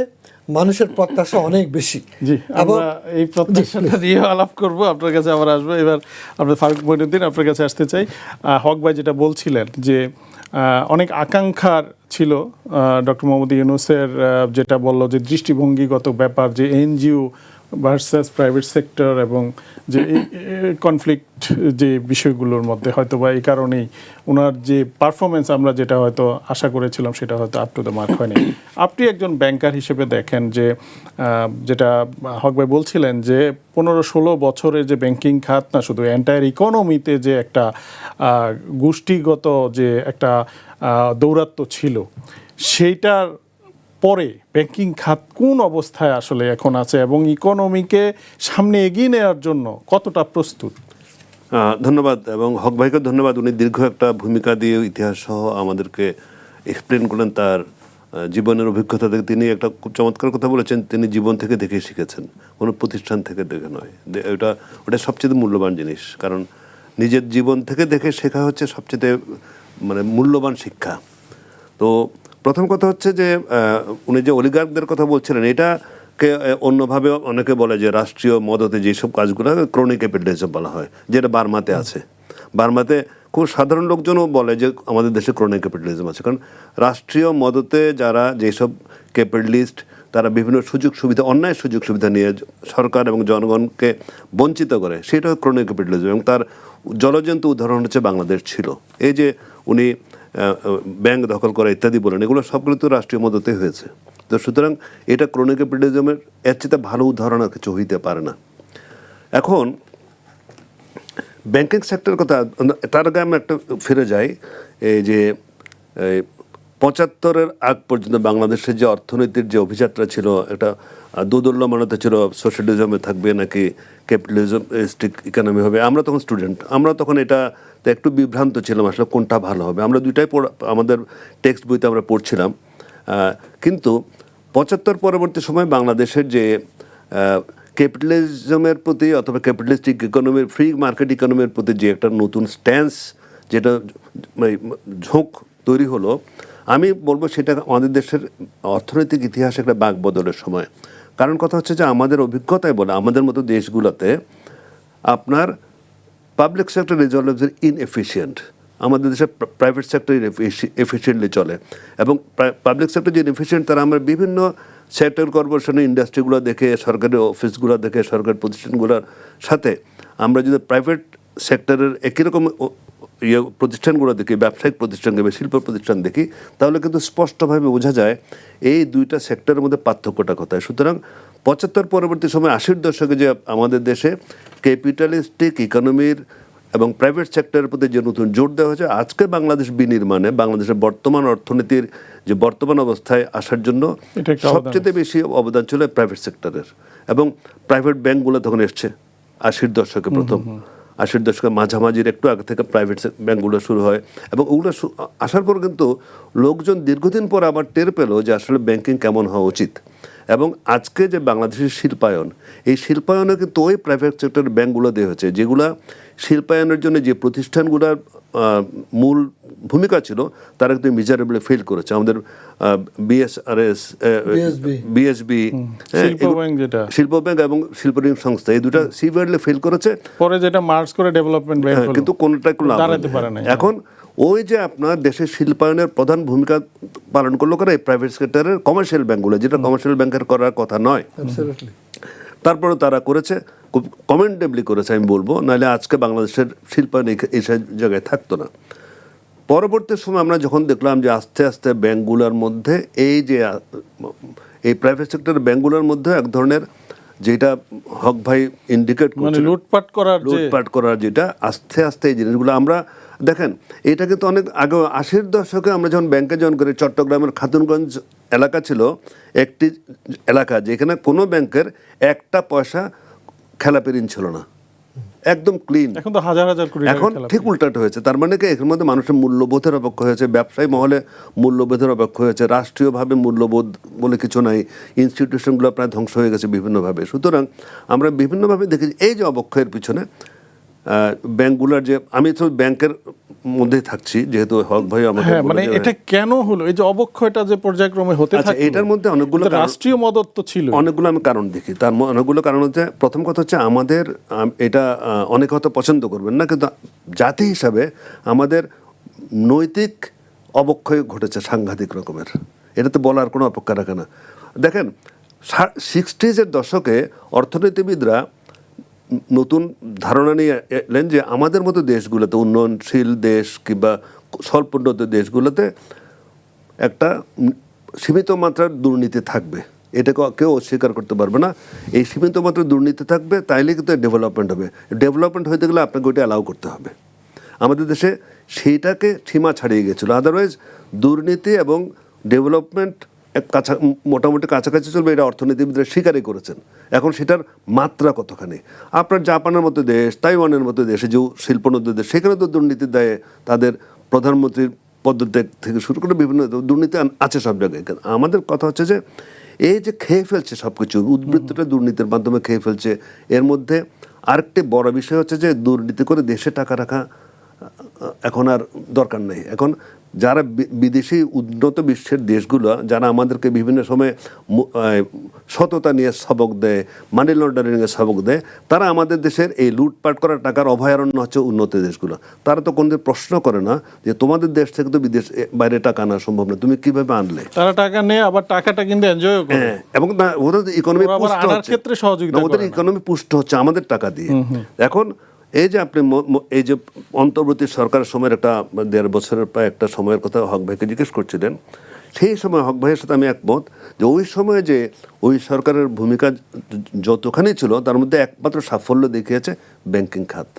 মানুষের প্রত্যাশা অনেক বেশি। জি, আমরা এই প্রত্যাশাটা নিয়ে আলাপ করব, আপনার কাছে আবার আসবো। এবার আপনার ফারুক মঈনুদ্দিন, আপনার কাছে আসতে চাই। হক ভাই যেটা বলছিলেন যে অনেক আকাঙ্ক্ষার ছিল ডক্টর মোহাম্মদ ইউনূসের, যেটা বললো যে দৃষ্টিভঙ্গিগত ব্যাপার, যে এনজিও ভার্সাস প্রাইভেট সেক্টর, এবং যে কনফ্লিক্ট যে বিষয়গুলোর মধ্যে হয়তো বা এই কারণেই ওনার যে পারফরমেন্স আমরা যেটা হয়তো আশা করেছিলাম সেটা হয়তো আপ টু দ্য মার্ক হয়নি। আপনি একজন ব্যাংকার হিসেবে দেখেন যে যেটা হক ভাই বলছিলেন যে 15-16 বছরের যে ব্যাংকিং খাত না, শুধু এন্টায়ার ইকোনমিতে যে একটা গোষ্ঠীগত যে একটা দৌরাত্ম্য ছিল, সেইটার পরে ব্যাংকিং খাত কোন অবস্থায় আসলে এখন আছে, এবং ইকোনমিকে সামনে এগিয়ে নেওয়ার জন্য কতটা প্রস্তুত? ধন্যবাদ, এবং হক ভাইকে ধন্যবাদ। উনি দীর্ঘ একটা ভূমিকা দিয়ে ইতিহাস সহ আমাদেরকে এক্সপ্লেন করলেন তার জীবনের অভিজ্ঞতা থেকে। তিনি একটা খুব চমৎকার কথা বলেছেন, তিনি জীবন থেকে দেখে শিখেছেন, কোনো প্রতিষ্ঠান থেকে দেখে নয়। ওটা সবচেয়ে মূল্যবান জিনিস, কারণ নিজের জীবন থেকে দেখে শেখা হচ্ছে সবচেয়ে মানে মূল্যবান শিক্ষা। তো প্রথম কথা হচ্ছে যে উনি যে অলিগার্কদের কথা বলছিলেন, এটাকে অন্যভাবে অনেকে বলে যে রাষ্ট্রীয় মদতে যেসব কাজগুলো ক্রনি ক্যাপিটালিজম বলা হয়, যেটা বার্মাতে আছে। বার্মাতে খুব সাধারণ লোকজনও বলে যে আমাদের দেশে ক্রনি ক্যাপিটালিজম আছে, কারণ রাষ্ট্রীয় মদতে যারা যেসব ক্যাপিটালিস্ট তারা বিভিন্ন সুযোগ সুবিধা, অন্যায় সুযোগ সুবিধা নিয়ে সরকার এবং জনগণকে বঞ্চিত করে, সেটা ক্রনি ক্যাপিটালিজম। এবং তার জলজন্ত উদাহরণ হচ্ছে বাংলাদেশ ছিল। এই যে উনি ব্যাংক দখল করা ইত্যাদি বলেন, এগুলো সবগুলো তো রাষ্ট্রীয় মদতে হয়েছে। তো সুতরাং এটা ক্রনি ক্যাপিটালিজমের এর চেয়ে ভালো উদাহরণ আর কিছু হইতে পারে না। এখন ব্যাংকিং সেক্টরের কথা, তার আগে আমি একটা ফিরে যাই। এই যে 75-এর আগ পর্যন্ত বাংলাদেশের যে অর্থনীতির যে অভিযাত্রা ছিল, একটা দোদুল্যমানতা ছিল, সোশ্যালিজমে থাকবে নাকি ক্যাপিটালিজমিস্টিক ইকোনমি হবে। আমরা তখন স্টুডেন্ট, আমরা তখন এটা একটু বিভ্রান্ত ছিলাম আসলে কোনটা ভালো হবে। আমরা দুইটাই আমাদের টেক্সট বইতে আমরা পড়ছিলাম। কিন্তু 75 পরবর্তী সময় বাংলাদেশের যে ক্যাপিটালিজমের প্রতি অথবা ক্যাপিটালিস্টিক ইকোনমির, ফ্রি মার্কেট ইকোনমির প্রতি যে একটা নতুন স্ট্যান্স, যেটা ঝোঁক তৈরি হলো, আমি বলবো সেটা আমাদের দেশের অর্থনৈতিক ইতিহাসে একটা বাঁক বদলের সময়। কারণ কথা হচ্ছে যে আমাদের অভিজ্ঞতায় বলে আমাদের মতো দেশগুলোতে আপনার public sector is always inefficient. আমাদের দেশে প্রাইভেট সেক্টর এফিশিয়েন্টলি চলে, এবং পাবলিক সেক্টর যে ইনএফিশিয়েন্ট তারা আমরা বিভিন্ন সেক্টর কর্পোরেশনের ইন্ডাস্ট্রিগুলো দেখে, সরকারি অফিসগুলো দেখে, সরকারি প্রতিষ্ঠানগুলোর সাথে আমরা যদি প্রাইভেট সেক্টরের একই রকম প্রতিষ্ঠানগুলো দেখি, ব্যবসায়িক প্রতিষ্ঠান দেখি, শিল্প প্রতিষ্ঠান দেখি, তাহলে কিন্তু স্পষ্টভাবে বোঝা যায় এই দুইটা সেক্টরের মধ্যে পার্থক্যটা কোথায়। সুতরাং 75 পরবর্তী সময় 80-র দশকে যে আমাদের দেশে ক্যাপিটালিস্টিক ইকোনমির এবং প্রাইভেট সেক্টরের প্রতি যে নতুন জোর দেওয়া হয়েছে, আজকে বাংলাদেশ বিনির্মাণে বাংলাদেশের বর্তমান অর্থনীতির যে বর্তমান অবস্থায় আসার জন্য সবচেয়ে বেশি অবদান ছিল প্রাইভেট সেক্টরের। এবং প্রাইভেট ব্যাংকগুলো তখন এসছে 80-র দশকে, প্রথম 80-র দশকে মাঝামাঝির একটু আগে থেকে প্রাইভেট ব্যাংকগুলো শুরু হয়, এবং ওগুলো আসার পর কিন্তু লোকজন দীর্ঘদিন পর আবার টের পেল যে আসলে ব্যাংকিং কেমন হওয়া উচিত। এবং আজকে যে বাংলাদেশের শিল্পায়ন, এই শিল্পায়নে কিন্তু ওই প্রাইভেট সেক্টরের ব্যাংকগুলো দেওয়া হয়েছে, যেগুলা শিল্পায়নের জন্য যে প্রতিষ্ঠানগুলোর মূল ভূমিকা ছিল তারা কিন্তু মিজারেবলি ফেল করেছে। আমাদের বিএসবি, শিল্প ব্যাংক এবং শিল্প ঋণ সংস্থা, এই দুটা সিভিয়ারলি ফেল করেছে, পরে যেটা মার্জ করে ডেভেলপমেন্ট ব্যাংক হলো, কিন্তু কোনোটা দাঁড়াতে পারে না। এখন ওই যে আপনার দেশের শিল্পায়নের প্রধান ভূমিকা পালন করলো করে এই প্রাইভেট সেক্টরের কমার্শিয়াল ব্যাংকগুলো, যেটা কমার্শিয়াল ব্যাংকের করার কথা নয়, তারপরে তারা করেছে, খুব কমেন্টেবলি করেছে আমি বলবো, নাহলে আজকে বাংলাদেশের শিল্পায়ন এই জায়গায় থাকতো না। পরবর্তী সময় আমরা যখন দেখলাম যে আস্তে আস্তে ব্যাংকগুলোর মধ্যে এই প্রাইভেট সেক্টরের ব্যাংকগুলোর মধ্যে এক ধরনের, যেটা হক ভাই ইন্ডিকেট করছে, লুটপাট করার যেটা আস্তে আস্তে এই জিনিসগুলো আমরা দেখেন, এটা কিন্তু অনেক আগে 80-র দশকে আমরা যখন ব্যাংকে জয়েন করি, চট্টগ্রামের খাতুনগঞ্জ এলাকা ছিল একটি এলাকা যেখানে কোনো ব্যাংকের একটা পয়সা খেলাপি ঋণ ছিল না, একদম ক্লিন। এখন তো হাজার হাজার কোটি, এখন ঠিক উল্টাটা হয়েছে। তার মানে কি এর মধ্যে মানুষের মূল্যবোধের অপেক্ষা হয়েছে, ব্যবসায়ী মহলে মূল্যবোধের অপেক্ষা হয়েছে, রাষ্ট্রীয়ভাবে মূল্যবোধ বলে কিছু নাই, ইনস্টিটিউশনগুলো প্রায় ধ্বংস হয়ে গেছে বিভিন্নভাবে। সুতরাং আমরা বিভিন্নভাবে দেখি এই যে অবক্ষয়ের পিছনে ব্যাংকগুলোর যে, আমি তো ব্যাংকের মধ্যেই থাকছি যেহেতু হক ভাই আমাকে, মানে এটা কেন হলো, এই যে অবক্ষয়টা যে পর্যায়ক্রমে হতে থাকে, এটার মধ্যে অনেকগুলো রাষ্ট্রীয় মদত তো ছিল, অনেকগুলো আমি কারণ দেখি। তার অনেকগুলো কারণ হচ্ছে, প্রথম কথা হচ্ছে আমাদের, এটা অনেকে হয়তো পছন্দ করবেন না, কিন্তু জাতি হিসাবে আমাদের নৈতিক অবক্ষয় ঘটেছে সাংঘাতিক রকমের, এটা তো বলার কোনো অপেক্ষা রাখে না। দেখেন 60s-এর দশকে অর্থনীতিবিদরা নতুন ধারণা নিয়ে এলেন যে আমাদের মতো দেশগুলোতে, উন্নয়নশীল দেশ কিংবা স্বল্পোন্নত দেশগুলোতে একটা সীমিত মাত্রার দুর্নীতি থাকবে, এটা কেউ অস্বীকার করতে পারবে না। এই সীমিত মাত্রার দুর্নীতি থাকবে, তাইলে কিন্তু ডেভেলপমেন্ট হবে। ডেভেলপমেন্ট হতে গেলে আপনাকে ওইটা অ্যালাউ করতে হবে। আমাদের দেশে সেইটাকে সীমা ছাড়িয়ে গেছিলো। আদারওয়াইজ দুর্নীতি এবং ডেভেলপমেন্ট মোটামুটি কাছাকাছি চলবে, এটা অর্থনীতিবিদরা স্বীকারই করেছেন। এখন সেটার মাত্রা কতখানি, আপনার জাপানের মতো দেশ, তাইওয়ানের মতো দেশে যে শিল্পোন্নত দেশ, সেখানে তো দুর্নীতির দায়ে তাদের প্রধানমন্ত্রীর পদত্যাগ থেকে শুরু করে বিভিন্ন দুর্নীতি আছে সব জায়গায়। আমাদের কথা হচ্ছে যে এই যে খেয়ে ফেলছে সব কিছু, উদ্বৃত্তটা দুর্নীতির মাধ্যমে খেয়ে ফেলছে। এর মধ্যে আরেকটি বড় বিষয় হচ্ছে যে দুর্নীতি করে দেশে টাকা রাখা এখন আর দরকার নেই। এখন যারা বিদেশি উন্নত বিশ্বের দেশগুলো, যারা আমাদেরকে বিভিন্ন সময় সততা নিয়ে সবক দেয়, মানি লন্ডারিংয়ের সবক দেয়, তারা আমাদের দেশের এই লুটপাট করা টাকার অভয়ারণ্য হচ্ছে উন্নত দেশগুলো। তারা তো কোনোদিন প্রশ্ন করে না যে তোমাদের দেশ থেকে তো বিদেশ বাইরে টাকা আনা সম্ভব না, তুমি কিভাবে আনলে। তারা টাকা নেয়, আবার টাকাটা কিন্তু এনজয় করে, এবং ওদের ইকোনমি পুষ্ট হচ্ছে, ওদের ইকোনমি পুষ্ট হচ্ছে আমাদের টাকা দিয়ে। এখন এই যে আপনি এই যে অন্তর্বর্তী সরকারের সময়ের একটা 1.5 বছরের প্রায় একটা সময়ের কথা হক ভাইকে জিজ্ঞেস করছিলেন, সেই সময় হক ভাইয়ের সাথে আমি একমত যে ওই সময়ে যে ওই সরকারের ভূমিকা যতখানি ছিল তার মধ্যে একমাত্র সাফল্য দেখিয়েছে ব্যাংকিং খাত।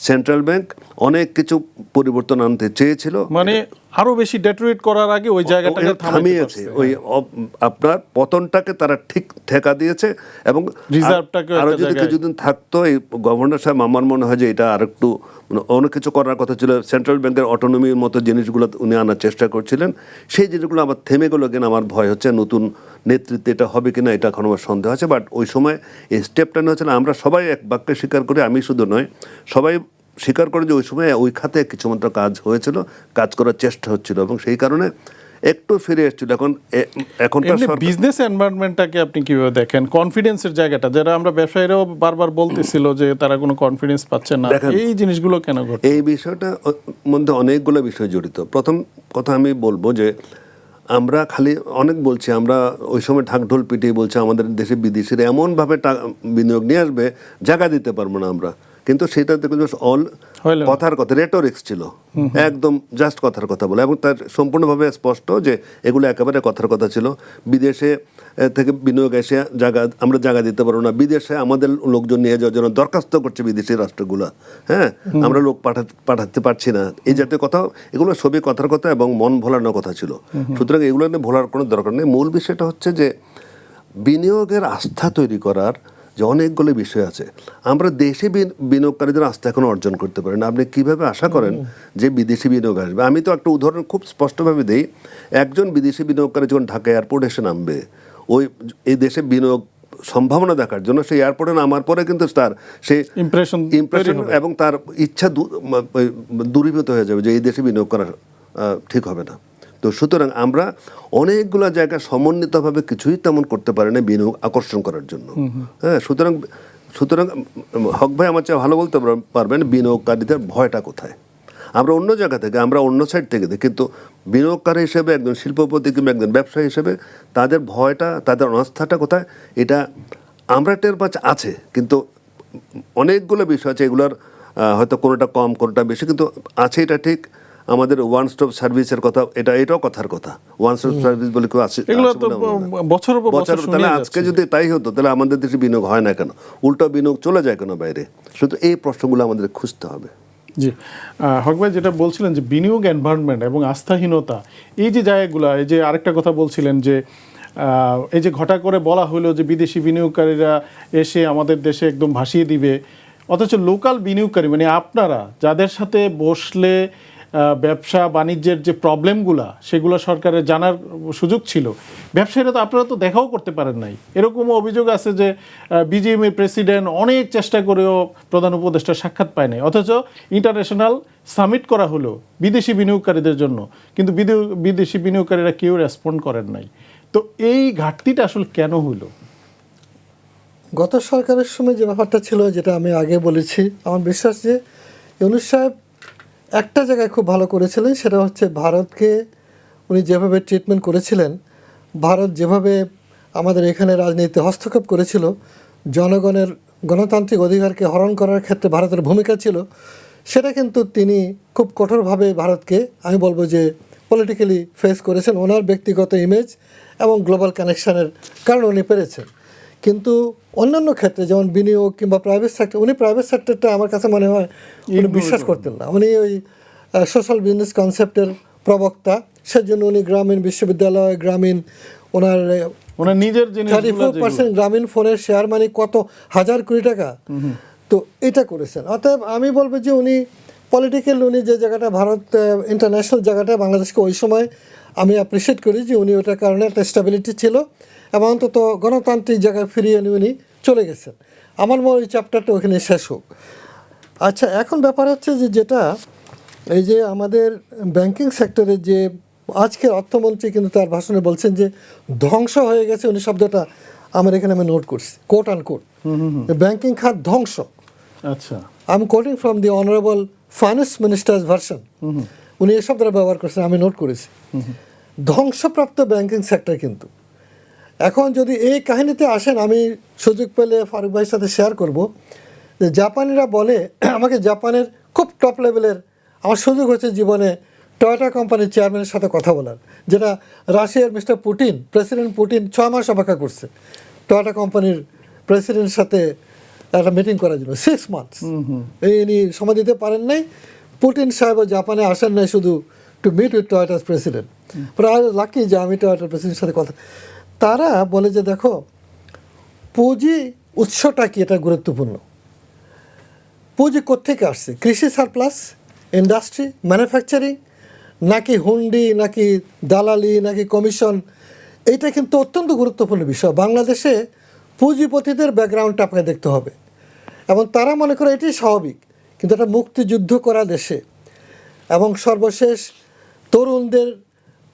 সেন্ট্রাল ব্যাংক অনেক কিছু পরিবর্তন আনতে চেয়েছিল, মানে আরো বেশি ডেটোরেট করার আগে ওই জায়গাটাকে থামিয়েছে, ওই আপনার পতনটাকে তারা ঠিক ঠেকা দিয়েছে। এবং আরো যদি কিছুদিন থাকতো এই গভর্নর সাহেব, আমার মনে হয় যে এটা আরেকটু মানে অনেক কিছু করার কথা ছিল। সেন্ট্রাল ব্যাংকের অটোনমির মতো জিনিসগুলো উনি আনার চেষ্টা করছিলেন, সেই জিনিসগুলো আবার থেমে গেল কিনা আমার ভয় হচ্ছে। নতুন নেতৃত্বে এটা হবে কিনা এটা এখন আমার সন্দেহ আছে। বাট ওই সময় এই স্টেপটা নেওয়া হচ্ছিল, আমরা সবাই এক বাক্যে স্বীকার করি, আমি শুধু নয়, সবাই স্বীকার করে যে ওই সময় ওই খাতে কিছুমাত্র কাজ হয়েছিল, কাজ করার চেষ্টা হচ্ছিল, এবং সেই কারণে একটু ফিরে এসেছিল। এখনকার সরকার বিজনেস এনভায়রনমেন্টটাকে আপনি কিভাবে দেখেন, কনফিডেন্সের জায়গাটা, যারা আমরা ব্যবসায়ীরাও বারবার বলতেছিল যে তারা কোনো কনফিডেন্স পাচ্ছে না, দেখেন, এই জিনিসগুলো কেন ঘটছে? এই বিষয়টা মধ্যে অনেকগুলো বিষয় জড়িত। প্রথম কথা আমি বলবো যে আমরা খালি অনেক বলছি, আমরা ওই সময় ঢাকঢোল পিটিয়ে বলছি আমাদের দেশে বিদেশিরা এমনভাবে বিনিয়োগ নিয়ে আসবে জায়গা দিতে পারবো না আমরা, কিন্তু সেটা দেখুন অল হইলো না। কথার কথা, রেটোরিক্স ছিল, একদম জাস্ট কথার কথা বলে, এবং তার সম্পূর্ণভাবে স্পষ্ট যে এগুলো একেবারে কথার কথা ছিল। বিদেশে থেকে বিনিয়োগ এসে আমরা জায়গা দিতে পারবো না, বিদেশে আমাদের লোকজন নিয়ে যাওয়ার জন্য দরখাস্ত করছে বিদেশি রাষ্ট্রগুলো, হ্যাঁ আমরা লোক পাঠাতে পারছি না, এই জাতীয় কথা, এগুলো সবই কথার কথা এবং মন ভোলানোর কথা ছিল। সুতরাং এগুলো নিয়ে ভোলার কোনো দরকার নেই। মূল বিষয়টা হচ্ছে যে বিনিয়োগের আস্থা তৈরি করার যে অনেকগুলো বিষয় আছে। আমরা দেশি বিনিয়োগকারীদের আস্থা এখন অর্জন করতে পারি না। আপনি কিভাবে আশা করেন যে বিদেশি বিনিয়োগ আসবে? আমি তো একটা উদাহরণ খুব স্পষ্টভাবে দিই। একজন বিদেশি বিনিয়োগকারী যখন ঢাকা এয়ারপোর্ট এসে নামবে, এই দেশে বিনিয়োগ সম্ভাবনা দেখার জন্য সেই এয়ারপোর্টে নামার পরে কিন্তু তার সেই ইমপ্রেশন এবং তার ইচ্ছা দূরীভূত হয়ে যাবে যে এই দেশে বিনিয়োগ করা ঠিক হবে না। তো সুতরাং আমরা অনেকগুলো জায়গায় সমন্বিতভাবে কিছুই তেমন করতে পারি না বিনিয়োগ আকর্ষণ করার জন্য। হ্যাঁ, সুতরাং হক ভাই আমার চেয়ে ভালো বলতে পারবেন বিনিয়োগকারীদের ভয়টা কোথায়। আমরা অন্য জায়গা থেকে, আমরা অন্য সাইড থেকে দেখি, কিন্তু বিনিয়োগকারী হিসেবে, একজন শিল্পপতি কিংবা একজন ব্যবসায়ী হিসেবে তাদের ভয়টা, তাদের অনাস্থাটা কোথায়, এটা আমরা টের পাচ্ছি আছে। কিন্তু অনেকগুলো বিষয় আছে, এগুলোর হয়তো কোনোটা কম কোনোটা বেশি, কিন্তু আছে, এটা ঠিক। আমাদের ওয়ান স্টপ সার্ভিসের কথা, এটাও কথার কথা। ওয়ান স্টপ সার্ভিস বলে কেউ আছে? এগুলো তো বছর পর বছর তাহলে আজকে যদি তাই হতো, তাহলে আমাদের দেশে বিনিয়োগ হয় না কেন? উল্টো বিনিয়োগ চলে যায় কেন বাইরে? শুধু এই প্রশ্নগুলো আমাদের খুঁজতে হবে। জি, হক ভাই যেটা বলছিলেন যে বিনিয়োগ এনভায়রনমেন্ট এবং আস্থাহীনতা, এই যে জায়গাগুলো, এই যে আরেকটা কথা বলছিলেন যে এই যে ঘটা করে বলা হলো যে বিদেশি বিনিয়োগকারীরা এসে আমাদের দেশে একদম ভাসিয়ে দিবে, অথচ লোকাল বিনিয়োগকারী মানে আপনারা যাদের সাথে বসলে ব্যবসা বাণিজ্যের যে প্রবলেমগুলা সেগুলো সরকারের জানার সুযোগ ছিল, ব্যবসায়ীরা তো আপনারা তো দেখাও করতে পারেন নাই। এরকমও অভিযোগ আছে যে বিজিএমএ প্রেসিডেন্ট অনেক চেষ্টা করেও প্রধান উপদেষ্টার সাক্ষাৎ পায় নাই, অথচ ইন্টারন্যাশনাল সামিট করা হলো বিদেশি বিনিয়োগকারীদের জন্য, কিন্তু বিদেশি বিনিয়োগকারীরা কেউ রেসপন্ড করেন নাই। তো এই ঘাটতিটা আসলে কেন হলো? গত সরকারের সময় যে ব্যাপারটা ছিল, যেটা আমি আগে বলেছি, আমার বিশ্বাস যে ইউনূস সাহেব একটা জায়গায় খুব ভালো করেছিলেন, সেটা হচ্ছে ভারতকে উনি যেভাবে ট্রিটমেন্ট করেছিলেন, ভারত যেভাবে আমাদের এখানে রাজনীতিতে হস্তক্ষেপ করেছিল, জনগণের গণতান্ত্রিক অধিকারকে হরণ করার ক্ষেত্রে ভারতের ভূমিকা ছিল, সেটা কিন্তু তিনি খুব কঠোরভাবে ভারতকে, আমি বলবো যে পলিটিক্যালি ফেস করেছেন। ওনার ব্যক্তিগত ইমেজ এবং গ্লোবাল কানেকশানের কারণে উনি পেরেছেন। কিন্তু অন্যান্য ক্ষেত্রে যেমন বিনিয়োগ কিংবা প্রাইভেট সেক্টর, উনি প্রাইভেট সেক্টরটা আমার কাছে মনে হয় উনি বিশ্বাস করতেন না। উনি ওই সোশ্যাল বিজনেস কনসেপ্টের প্রবক্তা, সেজন্য উনি গ্রামীণ বিশ্ববিদ্যালয়, গ্রামীণ ওনার নিজের 34% গ্রামীণ ফোনের শেয়ার মানি কত হাজার কোটি টাকা, তো এটা করেছেন। অতএব আমি বলবো যে উনি পলিটিক্যাল, উনি যে জায়গাটা ভারত ইন্টারন্যাশনাল জায়গাটা বাংলাদেশকে ওই সময় আমি অ্যাপ্রিসিয়েট করি যে উনি ওটার কারণে একটা স্টেবিলিটি ছিল এবং অন্তত গণতান্ত্রিক জায়গায় ফিরিয়ে নিয়ে উনি চলে গেছেন। আমার মনে হয় ওই চ্যাপ্টারটা ওখানে শেষ হোক। আচ্ছা, এখন ব্যাপার হচ্ছে যে যেটা এই যে আমাদের ব্যাংকিং সেক্টরের যে আজকের অর্থমন্ত্রী কিন্তু তার ভাষণে বলছেন যে ধ্বংস হয়ে গেছে, উনি শব্দটা আমার এখানে আমি নোট করছি, কোট আন কোট, ব্যাংকিং খাত ধ্বংস। আচ্ছা, I am coating from the honourable finance ministers version, উনি এই শব্দটা ব্যবহার করছেন, আমি নোট করেছি। ধ্বংসপ্রাপ্ত ব্যাংকিং সেক্টর। কিন্তু এখন যদি এই কাহিনীতে আসেন, আমি সুযোগ পেলে ফারুক ভাইয়ের সাথে শেয়ার করব যে জাপানিরা বলে, আমাকে জাপানের খুব টপ লেভেলের, আমার সুযোগ হচ্ছে জীবনে টয়োটা কোম্পানির চেয়ারম্যানের সাথে কথা বলার, যেটা রাশিয়ার মিস্টার পুটিন, প্রেসিডেন্ট পুটিন 6 মাস অপেক্ষা করছে টয়োটা কোম্পানির প্রেসিডেন্টের সাথে একটা মিটিং করার জন্য। 6 মান্থস ইনি সময় দিতে পারেন নাই। পুটিন সাহেবও জাপানে আসেন নাই শুধু টু মিট উইথ টয়োটাস প্রেসিডেন্ট। প্রায় লাকি যে আমি টয়োটার প্রেসিডেন্টের সাথে কথা, তারা বলে যে দেখো পুঁজি উৎসটা কি, এটা গুরুত্বপূর্ণ। পুঁজি কোত্থেকে আসছে? কৃষি সারপ্লাস, ইন্ডাস্ট্রি, ম্যানুফ্যাকচারিং, নাকি হুন্ডি, নাকি দালালি, নাকি কমিশন? এইটা কিন্তু অত্যন্ত গুরুত্বপূর্ণ বিষয়। বাংলাদেশে পুঁজিপতিদের ব্যাকগ্রাউন্ডটা আপনাকে দেখতে হবে, এবং তারা মনে করে এটি স্বাভাবিক, কিন্তু এটা মুক্তিযুদ্ধ করা দেশে এবং সর্বশেষ তরুণদের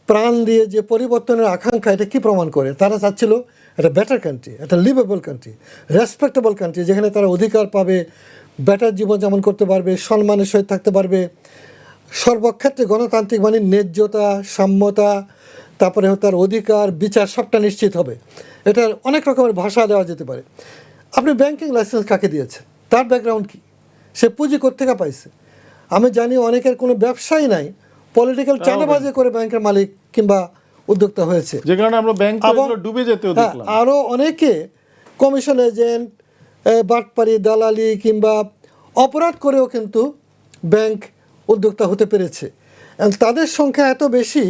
প্রাণ দিয়ে যে পরিবর্তনের আকাঙ্ক্ষা, এটা কি প্রমাণ করে? তারা চাচ্ছিল একটা বেটার কান্ট্রি, একটা লিভেবল কান্ট্রি, রেসপেক্টেবল কান্ট্রি, যেখানে তারা অধিকার পাবে, বেটার জীবনযাপন করতে পারবে, সম্মানের সহিত থাকতে পারবে, সর্বক্ষেত্রে গণতান্ত্রিক মানে ন্যায্যতা, সাম্যতা, তারপরে তার অধিকার, বিচার সবটা নিশ্চিত হবে। এটার অনেক রকমের ভাষা দেওয়া যেতে পারে। আপনি ব্যাংকিং লাইসেন্স কাকে দিয়েছেন? তার ব্যাকগ্রাউন্ড কি? সে পুঁজি কোত্থেকে পাইছে? আমি জানি অনেকের কোনো ব্যবসাই নাই, পলিটিক্যাল চাঁদাবাজি করে ব্যাংকের মালিক কিংবা উদ্যোক্তা হয়েছে, যে কারণে আমরা ব্যাংক ডুবে যেতেও দেখলাম। আরও অনেকে কমিশন এজেন্ট, বাটপারি, দালালি কিংবা অপরাধ করেও কিন্তু ব্যাংক উদ্যোক্তা হতে পেরেছে। তাদের সংখ্যা এত বেশি,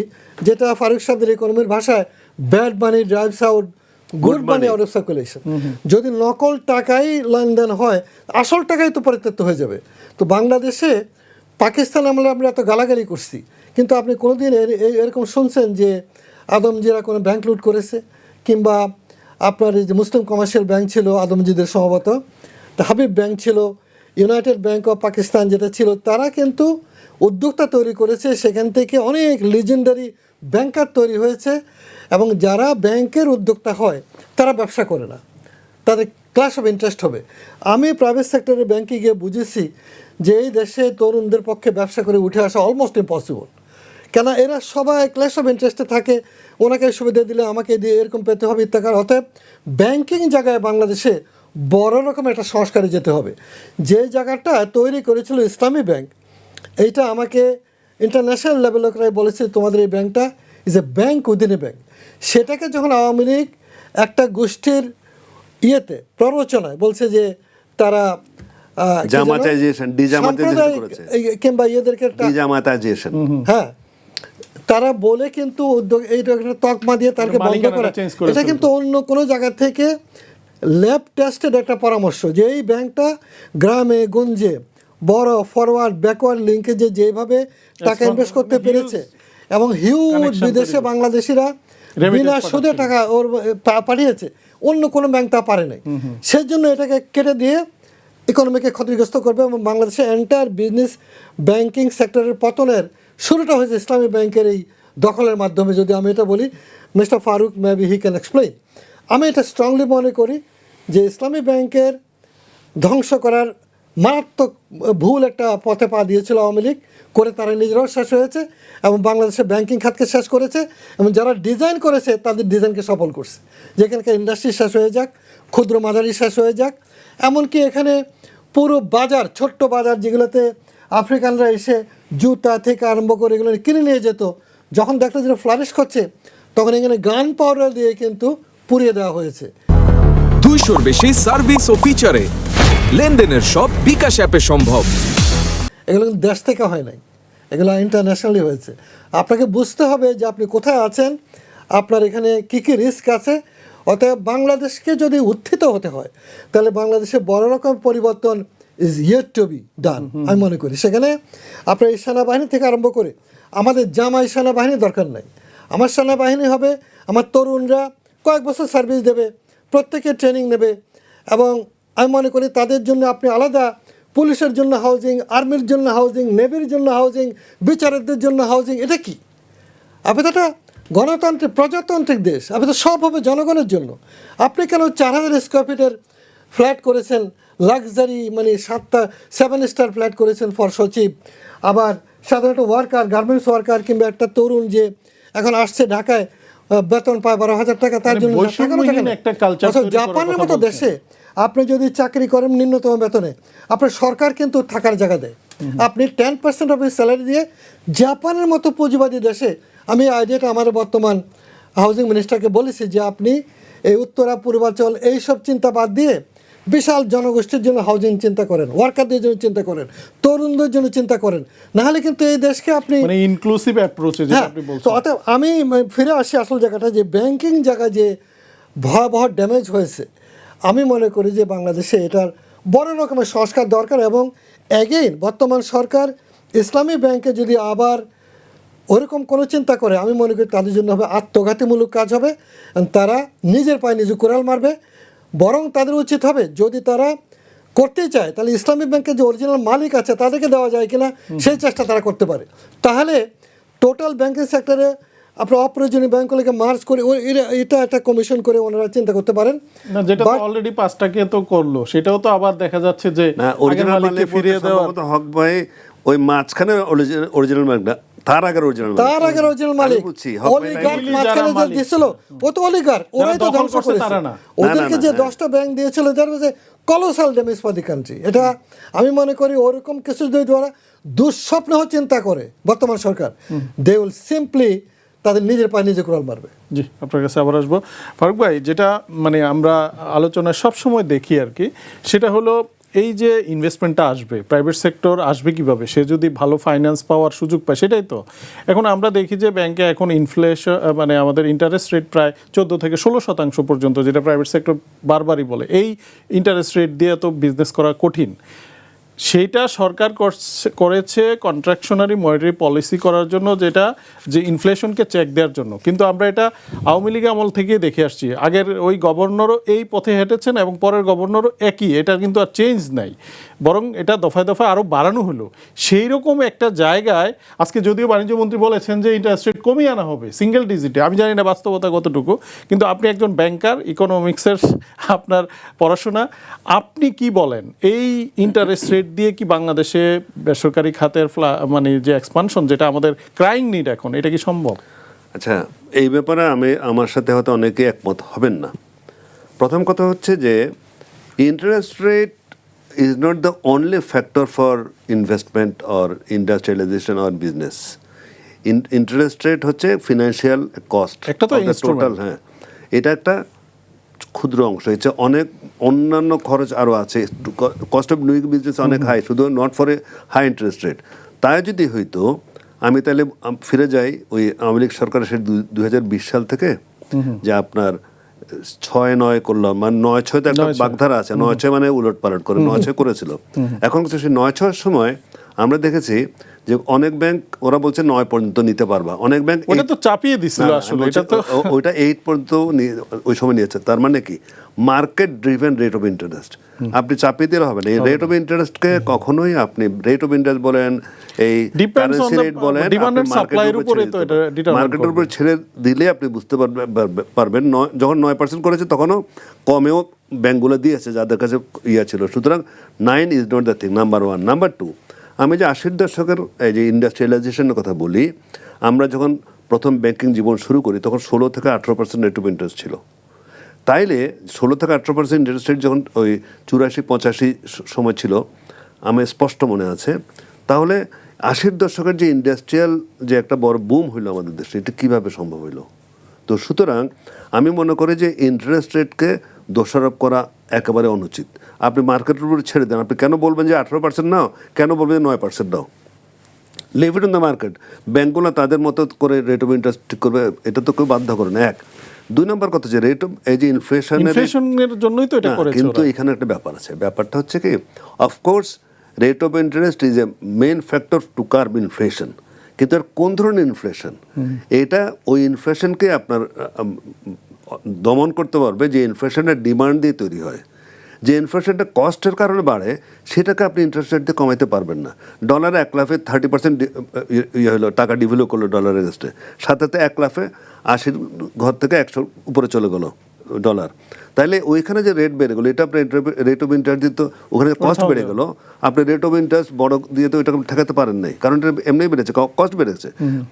যেটা ফারুক সাহেবের ইকোনমির ভাষায় bad money drives out good money out of circulation. যদি নকল টাকাই লেনদেন হয়, আসল টাকাই তো পরিত্যক্ত হয়ে যাবে। তো বাংলাদেশে পাকিস্তান আমলে আমরা এত গালাগালি করছি, কিন্তু আপনি কোনোদিন এরকম শুনছেন যে আদমজিরা কোনো ব্যাংক লুট করেছে? কিংবা আপনার এই যে মুসলিম কমার্শিয়াল ব্যাংক ছিল আদমজিদের সম্ভবত, হাবিব ব্যাংক ছিল, ইউনাইটেড ব্যাংক অফ পাকিস্তান যেটা ছিল, তারা কিন্তু উদ্যোক্তা তৈরি করেছে, সেখান থেকে অনেক লিজেন্ডারি ব্যাংকার তৈরি হয়েছে। এবং যারা ব্যাংকের উদ্যোক্তা হয় তারা ব্যবসা করে না, তাদের ক্লাস অফ ইন্টারেস্ট হবে। আমি প্রাইভেট সেক্টরের ব্যাংকে গিয়ে বুঝেছি যে এই দেশে তরুণদের পক্ষে ব্যবসা করে উঠে আসা অলমোস্ট ইম্পসিবল। কেন? এরা সবাই ক্লাস অফ ইন্টারেস্টে থাকে, ওনাকে সুবিধা দিলে আমাকে দিয়ে এরকম পেতে হবে ইত্যাকার। অতএব ব্যাংকিং জায়গায় বাংলাদেশে বড় রকম একটা সংস্কারে যেতে হবে। যে জায়গাটা তৈরি করেছিল ইসলামী ব্যাংক, এইটা আমাকে ইন্টারন্যাশনাল লেভেল লোকরাই বলেছে তোমাদের এই ব্যাংকটা is a bank within a bank. সেটাকে যখন আওয়ামী লীগ একটা গোষ্ঠীর ইয়েতে প্ররোচনায় বলছে যে তারা কিংবা ইয়েদেরকে হ্যাঁ, তারা বলে কিন্তু উদ্যোগ এইটা তকমা দিয়ে তাকে বন্ধ করে, এটা কিন্তু অন্য কোনো জায়গা থেকে ল্যাব টেস্টেড একটা পরামর্শ যে এই ব্যাংকটা গ্রামে গঞ্জে বড় ফরওয়ার্ড ব্যাকওয়ার্ড লিঙ্কেজে যেভাবে টাকা ইনভেস্ট করতে পেরেছে এবং হিউজ বিদেশে বাংলাদেশিরা বিনা সুদে টাকা ওর পাঠিয়েছে, অন্য কোনো ব্যাংক তা পারে নাই। সেই জন্য এটাকে কেটে দিয়ে ইকোনমিকে ক্ষতিগ্রস্ত করবে এবং বাংলাদেশের এন্টায়ার বিজনেস ব্যাংকিং সেক্টরের পতনের শুরুটা হয়েছে ইসলামী ব্যাংকের এই দখলের মাধ্যমে। যদি আমি এটা বলি, mister Farooq maybe he can explain. আমি এটা স্ট্রংলি মনে করি যে ইসলামী ব্যাংকের ধ্বংস করার মারাত্মক ভুল একটা পথে পা দিয়েছিল আওয়ামী লীগ, করে তারা নিজেরাও শেষ হয়েছে এবং বাংলাদেশের ব্যাংকিং খাতকে শেষ করেছে এবং যারা ডিজাইন করেছে তাদের ডিজাইনকে সফল করছে। যেখানকার ইন্ডাস্ট্রি শেষ হয়ে যাক, ক্ষুদ্র মাঝারি শেষ হয়ে যাক, এমনকি এখানে পুরো বাজার, ছোট্ট বাজার যেগুলোতে আফ্রিকানরা এসে জুতা থেকে আরম্ভ করে এগুলো কিনে নিয়ে যেত, যখন দেখলো যে ফ্লারিশ করছে তখন এখানে গান পাউডার দিয়ে কিন্তু পুড়িয়ে দেওয়া হয়েছে। 200-র বেশি সার্ভিস ও ফিচারে লেনদেনের সব বিকাশ অ্যাপে সম্ভব। এগুলো কিন্তু দেশ থেকে হয় নাই, এগুলো ইন্টারন্যাশনালি হয়েছে। আপনাকে বুঝতে হবে যে আপনি কোথায় আছেন, আপনার এখানে কী কী রিস্ক আছে। অতএব বাংলাদেশকে যদি উত্থিত হতে হয় তাহলে বাংলাদেশে বড় রকম পরিবর্তন is yet two be done আমি মনে করি। সেখানে আপনার এই সেনাবাহিনী থেকে আরম্ভ করে আমাদের জামাই সেনাবাহিনী দরকার নাই। আমার সেনাবাহিনী হবে আমার তরুণরা কয়েক বছর সার্ভিস দেবে, প্রত্যেকে ট্রেনিং নেবে এবং আমি মনে করি তাদের জন্য আপনি আলাদা পুলিশের জন্য হাউজিং, আর্মির জন্য হাউজিং, নেভির জন্য হাউজিং, বিচারকদের জন্য হাউজিং। এটা কি? আপনি তো একটা গণতান্ত্রিক প্রজাতান্ত্রিক দেশ, আপনি তো সব হবে জনগণের জন্য। আপনি কেন 4000 স্কোয়ার ফিটের ফ্ল্যাট করেছেন, লাক্সারি মানে 7 স্টার ফ্ল্যাট করেছেন ফর সচিব, আবার সাধারণত ওয়ার্কার, গার্মেন্টস ওয়ার্কার কিংবা একটা তরুণ যে এখন আসছে ঢাকায় বেতন পায় 12,000 টাকা, তার জন্য জাপানের মতো দেশে আপনি যদি চাকরি করেন নিম্নতম বেতনে, আপনার সরকার কিন্তু থাকার জায়গা দেয়। আপনি 10% অফ স্যালারি দিয়ে জাপানের মতো পুঁজিবাদী দেশে, আমি আইডিয়াটা আমার বর্তমান হাউজিং মিনিস্টারকে বলেছি যে আপনি এই উত্তরা পূর্বাঞ্চল এইসব চিন্তা বাদ দিয়ে বিশাল জনগোষ্ঠীর জন্য হাউজিং চিন্তা করেন, ওয়ার্কারদের জন্য চিন্তা করেন, তরুণদের জন্য চিন্তা করেন, নাহলে কিন্তু এই দেশকে আপনি মানে ইনক্লুসিভ অ্যাপ্রোচে যেটা আপনি বলছেন। তো অতএব আমি ফিরে আসি আসল জায়গাটা, যে ব্যাংকিং জায়গা যে ভয়াবহ ড্যামেজ হয়েছে, আমি মনে করি যে বাংলাদেশে এটার বড় রকমের সংস্কার দরকার। এবং অ্যাগেইন বর্তমান সরকার ইসলামী ব্যাংকে যদি আবার ওরকম কোনো চিন্তা করে, আমি মনে করি তাদের জন্য হবে আত্মঘাতীমূলক কাজ হবে। তারা নিজের পায়ে নিজে কোরাল মারবে। বরং তাদের উচিত হবে যদি তারা করতে চায় তাহলে ইসলামী ব্যাংকের যে অরিজিনাল মালিক আছে তাদেরকে দেওয়া যায় কিনা সেই চেষ্টা তারা করতে পারে। তাহলে টোটাল ব্যাংকিং সেক্টরে আপনার অপ্রয়োজনীয় ব্যাংকগুলোকে মার্জ করে এটা একটা কমিশন করে ওনারা চিন্তা করতে পারেন। না, যেটা অলরেডি 5টাকে তো করলো, সেটাও তো আবার দেখা যাচ্ছে যে না, আগের অরিজিনাল মালিককে ফিরিয়ে দেওয়া। হক ভাই ওই মাঝখানে অরিজিনাল মালিক না, তার আগের অরিজিনাল মালিক বুঝছি, হক ভাই অলিগার নাই। মাঝখানে যে দিছিল ও তো অলিগার, ওরাই তো দখল ধ্বংস করছে করেছে তারা না। ওদেরকে যে হ্যাঁ। 10টা ব্যাংক দিয়েছিল that was A colossal damage for the country. এটা আমি মনে করি ওরকম কিছু যদি ওরা দুঃস্বপ্নেও চিন্তা করে বর্তমান সরকার, দে উইল সিম্পলি তাদের নিজের পায়ে নিজে কুড়াল মারবে। জি, আপনার কাছে আবার আসবো। ফারুক ভাই, যেটা মানে আমরা আলোচনায় সবসময় দেখি আর কি, সেটা হলো এই যে ইনভেস্টমেন্টটা আসবে, প্রাইভেট সেক্টর আসবে কিভাবে, সে যদি ভালো ফাইন্যান্স পাওয়ার সুযোগ পায়, সেটাই তো। এখন আমরা দেখি যে ব্যাংকে এখন ইনফ্লেশন মানে আমাদের ইন্টারেস্ট রেট প্রায় 14 থেকে 16% পর্যন্ত, যেটা প্রাইভেট সেক্টর বারবারই বলে এই ইন্টারেস্ট রেট দিয়ে তো বিজনেস করা কঠিন। সেইটা সরকার করেছে কন্ট্রাকশনারি মনিটারি পলিসি করার জন্য, যেটা যে ইনফ্লেশনকে চেক দেওয়ার জন্য। কিন্তু আমরা এটা আওয়ামী লীগ আমল থেকেই দেখে আসছি, আগের ওই গভর্নরও এই পথে হেঁটেছেন এবং পরের গভর্নরও একই, এটা কিন্তু আর চেঞ্জ নাই, বরং এটা দফায় দফায় আরও বাড়ানো হলো। সেই রকম একটা জায়গায় আজকে যদিও বাণিজ্যমন্ত্রী বলেছেন যে ইন্টারেস্ট রেট কমিয়ে আনা হবে সিঙ্গেল ডিজিটে, আমি জানি না বাস্তবতা কতটুকু, কিন্তু আপনি একজন ব্যাংকার, ইকোনমিক্সের আপনার পড়াশোনা, আপনি কি বলেন এই ইন্টারেস্ট রেট দিয়ে কি বাংলাদেশে বেসরকারি খাতের মানে যে এক্সপানশন, যেটা আমাদের ক্রাইং নিড এখন, এটা কি সম্ভব? আচ্ছা, এই ব্যাপারে আমার সাথে হয়তো অনেকে একমত হবেন না। প্রথম কথা হচ্ছে যে interest rate is not the only factor for investment or industrialisation or business. Interest rate হচ্ছে ফিনান্সিয়াল কস্ট, একটা তো টোটাল। হ্যাঁ, এটা একটা ক্ষুদ্র অংশ, হচ্ছে অনেক অন্যান্য খরচ আরও আছে। কস্ট অফ ডুইং বিজনেস অনেক হাই, শুধু not for a high interest rate. তাই যদি হইতো, আমি তাহলে ফিরে যাই ওই আওয়ামী লীগ সরকারের সেই 2020 সাল থেকে, যে আপনার 6-9 করলাম, মানে 9-6 তো একটা বাগধারা আছে, 9-6 মানে উলট পালট করে 9-6 করেছিল। এখন সেই 9-6 সময় আমরা দেখেছি যে অনেক ব্যাংক ওরা বলছে 9 পর্যন্ত নিতে পারবা, অনেক ব্যাংক ওটা তো চাপিয়ে দিছিল আসলে, এটা তো ওইটা 8 পর্যন্ত ওই সময় নিয়েছে। তার মানে কি, market driven rate of interest. আপনি চাপিয়ে দিলে হবে না। এই রেট অফ ইন্টারেস্টকে কখনোই আপনি রেট অফ ইন্টারেস্ট বলেন, এই কারেন্সি রেট বলেন, মার্কেটের উপর ছেড়ে দিলে আপনি বুঝতে পারবেন। যখন 9% করেছে তখনও কমেও ব্যাংকগুলো দিয়েছে যাদের কাছে ইয়া ছিল। সুতরাং 9 is not the thing, number 1। Number 2, আমি যে 80-এর দশকের এই যে ইন্ডাস্ট্রিয়ালাইজেশনের কথা বলি, আমরা যখন প্রথম ব্যাংকিং জীবন শুরু করি তখন 16 থেকে 18% রেট অফ ইন্টারেস্ট ছিল। তাইলে 16 থেকে 18% ইন্টারেস্ট রেট যখন ওই 84-85 সময় ছিল, আমার স্পষ্ট মনে আছে। তাহলে 80-এর দশকের যে ইন্ডাস্ট্রিয়াল যে একটা বড় বুম হইলো আমাদের দেশে, এটা কীভাবে সম্ভব হইলো? তো সুতরাং আমি মনে করি যে ইন্টারেস্ট রেটকে দোষারোপ করা একেবারে অনুচিত। আপনি মার্কেটের উপর ছেড়ে দেন। আপনি কেন বলবেন যে 18% নাও, কেন বলবেন যে 9% দাও? Leave it in the market. ব্যাংকগুলো তাদের মতো করে রেট অফ ইন্টারেস্ট ঠিক করবে, এটা তো কেউ বাধ্য করে না। 1, 2 নম্বর কথা যে রেট অফ এই যে ইনফ্লেশনের জন্যই তো এটা করেছে। কিন্তু এখানে একটা ব্যাপার আছে। ব্যাপারটা হচ্ছে কি, of course rate of interest is a main factor to curb inflation, কিন্তু আর কোন ধরনের ইনফ্লেশন? এটা ওই ইনফ্লেশনকে আপনার দমন করতে পারবে যে ইনফ্লেশনের ডিমান্ড দিয়ে তৈরি হয়। যে ইনফ্লেশনটা কস্টের কারণে বাড়ে, সেটাকে আপনি ইন্টারেস্ট রেট দিয়ে কমাইতে পারবেন না। ডলারে 1 লাফে 30% ইয়ে হলো, টাকা ডিভ্যালু করলো ডলারের এগেন্সটে, সাথে 1 লাফে 80 ঘর থেকে 100 উপরে চলে গেলো ডলার। তাইলে ওইখানে যে রেট বেড়ে গেলো, এটা আপনার রেট অফ ইন্টারেস্ট দিত, ওখানে কস্ট বেড়ে গেলো। আপনি রেট অফ ইন্টারেস্ট বড় দিয়ে তো ওইটাকে ঠেকাতে পারেন নাই, কারণ এটা এমনিই বেড়েছে, কস্ট বেড়েছে।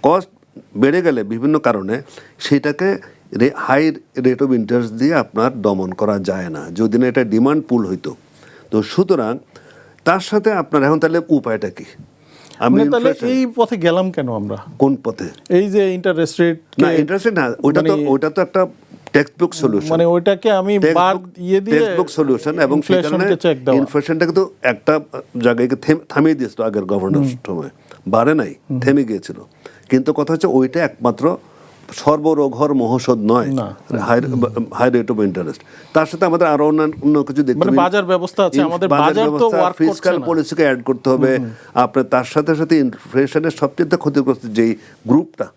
কস্ট বেড়ে গেলে বিভিন্ন কারণে সেটাকে হাই রেট অফ ইন্টারেস্ট দিয়ে আপনার দমন করা যায় না, যদি না এটা ডিমান্ড পুল হইতো। তো সুতরাং তার সাথে আপনার এখন তাহলে উপায়টা কি? আমি এই পথে গেলাম কেন আমরা? কোন পথে? এই যে ইন্টারেস্ট রেট না, ইন্টারেস্ট রেট না, ওইটা তো একটা টেক্সট বুক সলিউশন, মানে ওইটাকে আমি বাদ দিয়ে টেক্সট বুক সলিউশন। এবং সেখানে ইনফ্লেশনটাকে তো একটা জায়গায় থামিয়ে দিয়েছিল আগের গভর্নর সময়, বাড়ে নাই, থেমে গিয়েছিল। কিন্তু কথা হচ্ছে ওইটা একমাত্র সর্বরোগহর মহৌষধ নয়, হাই রেট অফ ইন্টারেস্ট। তার সাথে আমাদের আরো অন্য কিছু দেখতে হবে, বাজার ব্যবস্থা আছে, আমাদের বাজার তো ওয়ার্ক করছে না, ফিসক্যাল পলিসিকে অ্যাড করতে হবে আপনার। তার সাথে সাথে ইনফ্লেশনের সবচেয়ে ক্ষতিগ্রস্ত যেই গ্রুপটা,